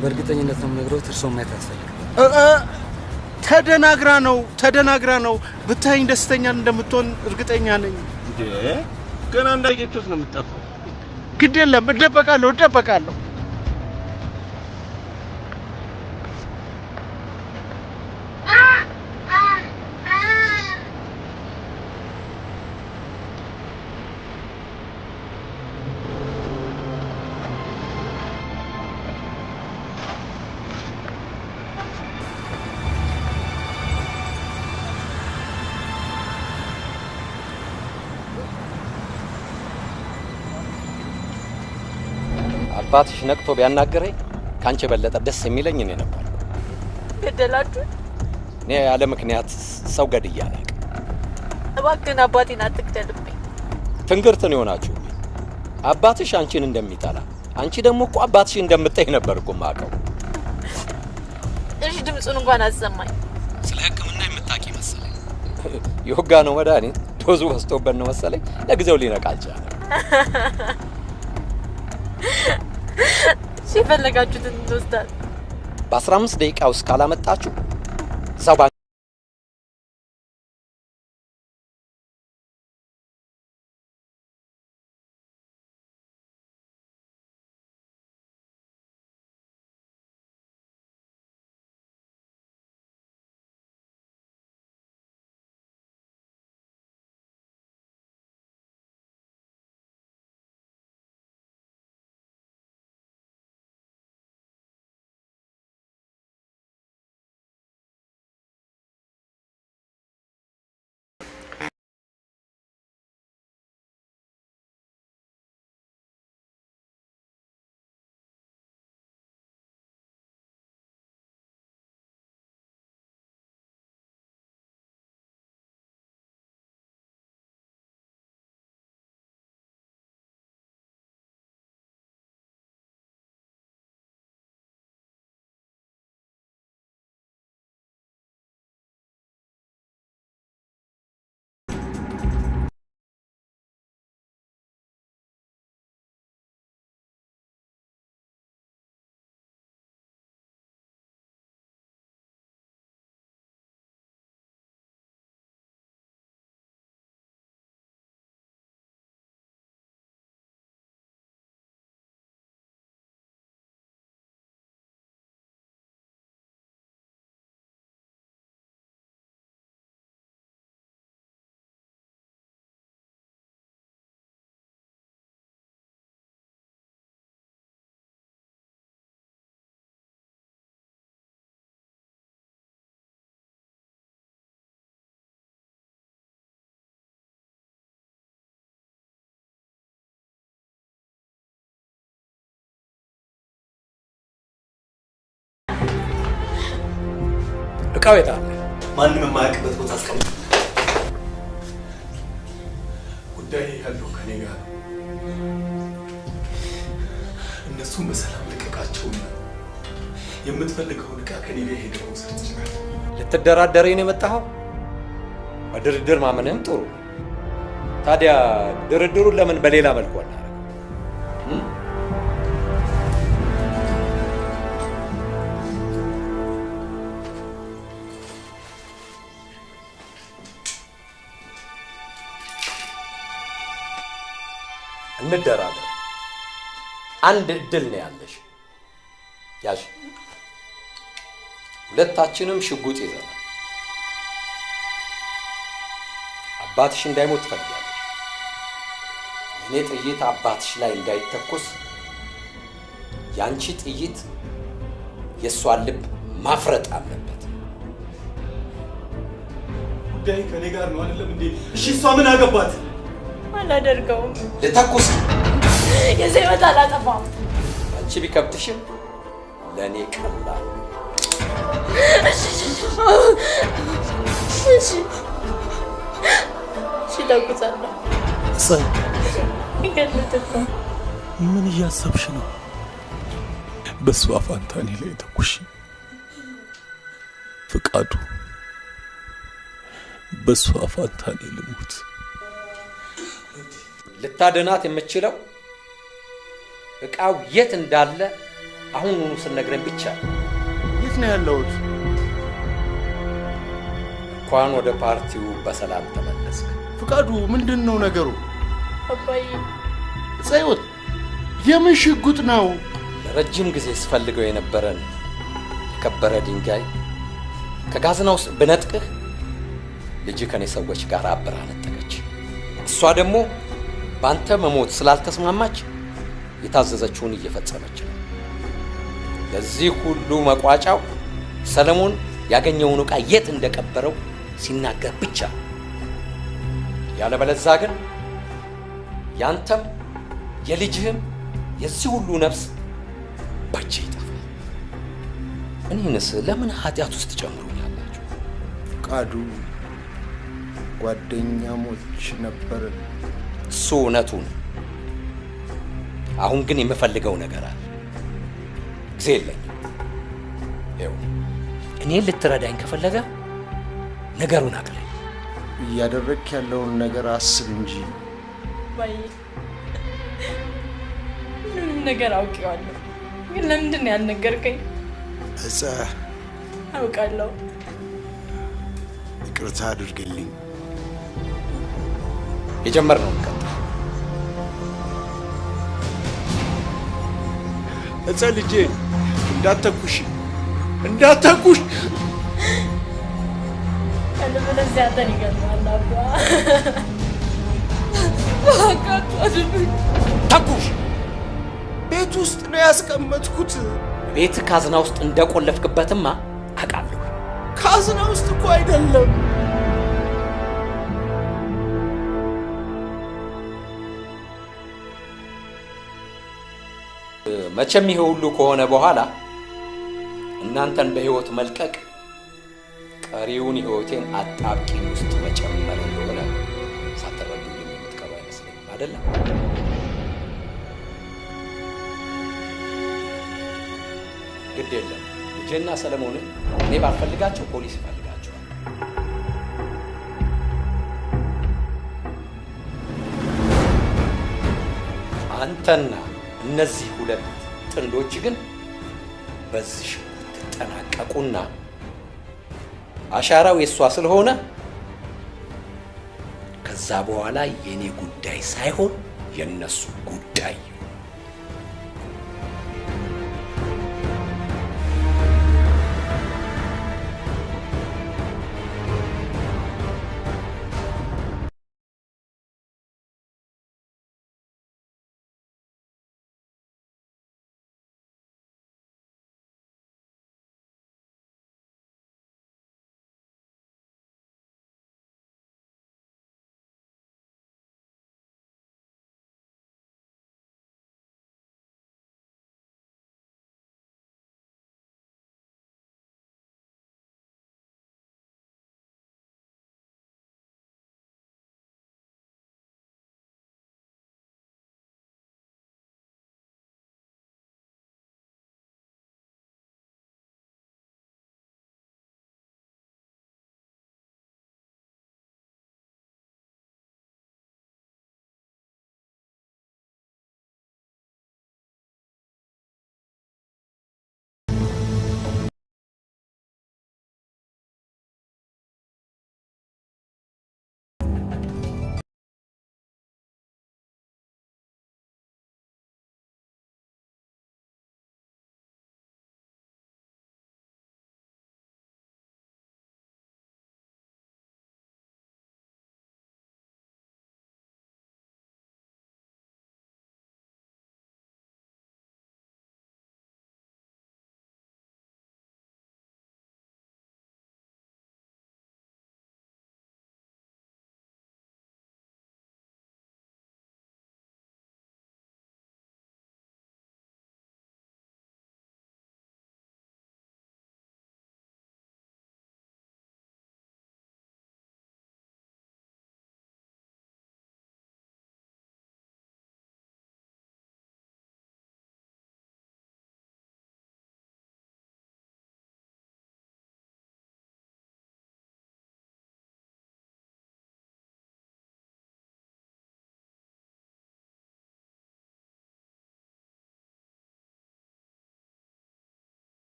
በእርግጠኝነት ነው የምነግረው፣ እርስዎን ማየት ያስፈልጋል። ተደናግራ ነው። ብታይኝ ደስተኛ እንደምትሆን እርግጠኛ ነኝ። እንዴ ገና እንዳየችሁት ነው የምትጠፋው። ግድ የለም፣ እደበቃለሁ። አባትሽ ነቅቶ ቢያናገረኝ ካንቺ በለጠ ደስ የሚለኝ እኔ ነበር። ገደላችሁ? እኔ ያለ ምክንያት ሰው ገድዬ አላውቅም። እባክህን አባቴን አትግደልብኝ። ትንግርት ነው የሆናችሁ። አባትሽ አንቺን እንደሚጠላ አንቺ ደግሞ እኮ አባትሽ እንደምትጠይ ነበር እኮ የማውቀው። እሺ ድምፁን እንኳን አሰማኝ። ስለ ሕክምና የምታውቂ መሰለኝ። የወጋ ነው መድኃኒት ዶዙ በዝቶበት ነው መሰለኝ ለጊዜው ሊነቃ አልቻለም። ሲፈለጋችሁትን እንወስዳለን። በ15 ደቂቃ ውስጥ ካላመጣችሁ እዛው እቃው የት አለ? ማንም የማያውቅበት ቦታ አስቀምጥ። ጉዳይ ያለው ከኔ ጋር ነው። እነሱን በሰላም ልቀቃቸውና የምትፈልገውን እቃ ከኔ ላይ ሄደህ መውሰድ ትችላለህ። ልትደራደረኝ ነው የመጣኸው? በድርድር ማመንህም ጥሩ። ታዲያ ድርድሩን ለምን በሌላ መልኩ አናደርገው? እንደራደር። አንድ እድል ነው ያለሽ። ያዥ። ሁለታችንም ሽጉጥ ይዘናል። አባትሽ እንዳይሞት ትፈልጊያለሽ። እኔ ጥይት አባትሽ ላይ እንዳይተኮስ ያንቺ ጥይት የእሷን ልብ ማፍረጥ አለበት። ጉዳይ ከኔ ጋር ነው አይደለም እንዴ? እሺ እሷ ምን አገባት? አላደርገውም። ልተኩስ። የዚህ ህይወት አላጠፋም። አንቺ ቢከብድሽም ለእኔ ቀላል። እሺ ተኩሳለሁ። እሰይ ይገድሉት እኮ። ምን እያሰብሽ ነው? በሷ ፋንታ እኔ ላይ ተኩሽ። ፍቃዱ በሷ ፋንታ እኔ ልሙት። ልታድናት የምችለው እቃው የት እንዳለ አሁን ስነግረን ብቻ። የት ነው ያለሁት? እንኳን ወደ ፓርቲው በሰላም ተመለስክ። ፍቃዱ ምንድን ነው ነገሩ? አባዬ ጸይወት የምን ሽጉጥ ነው? ለረጅም ጊዜ ስፈልገው የነበረን የከበረ ድንጋይ ከጋዝና ውስጥ ብነጥቅህ ልጅ ከኔ ሰዎች ጋር አብራ ነጠቀች። እሷ ደግሞ በአንተ መሞት ስላልተስማማች የታዘዘችውን እየፈጸመች ነው። ለዚህ ሁሉ መቋጫው ሰለሞን ያገኘውን ዕቃ የት እንደቀበረው ሲናገር ብቻ። ያለበለዚያ ግን ያንተም የልጅህም የዚህ ሁሉ ነፍስ በእጄ ይጠፋል። እኔንስ ለምን ኃጢአት ውስጥ ጨምሩኛላችሁ? ፍቃዱ ጓደኛሞች ነበር። እሱ እውነቱን። አሁን ግን የምፈልገው ነገር አለ። ጊዜ የለኝም። ይኸው እኔን ልትረዳኝ ከፈለገ ነገሩን አቅለኝ። እያደረግክ ያለውን ነገር አስብ እንጂ። ባይ ምንም ነገር አውቄዋለሁ፣ ግን ለምንድን ነው ያልነገርከኝ? እጸ አውቃለሁ። ይቅርታ አድርግልኝ። የጀመርነው እንቀጥል። እጸ ልጄ እንዳትተኩሽ እንዳትተኩሽ። አለበለዚያ አንተን ይገድልሃል አባ። ተኩሽ። ቤት ውስጥ ነው ያስቀመጥኩት። ቤት ካዝና ውስጥ እንደቆለፍክበትማ አውቃለሁ። ካዝና ውስጥ እኮ አይደለም። መቼም ይሄ ሁሉ ከሆነ በኋላ እናንተን በህይወት መልቀቅ ቀሪውን ህይወቴን አጣብቂኝ ውስጥ መጨመር እንደሆነ ሳትረዱልኝ የምትቀሩ አይመስለኝም አይደለም? ግድ የለም። ልጄና ሰለሞንን እኔ ባልፈልጋቸው ፖሊስ ይፈልጋቸዋል። አንተና እነዚህ ሁለት ጥንዶች ግን በዚህ ትጠናቀቁና አሻራው የሷ ስለሆነ ከዛ በኋላ የኔ ጉዳይ ሳይሆን የነሱ ጉዳይ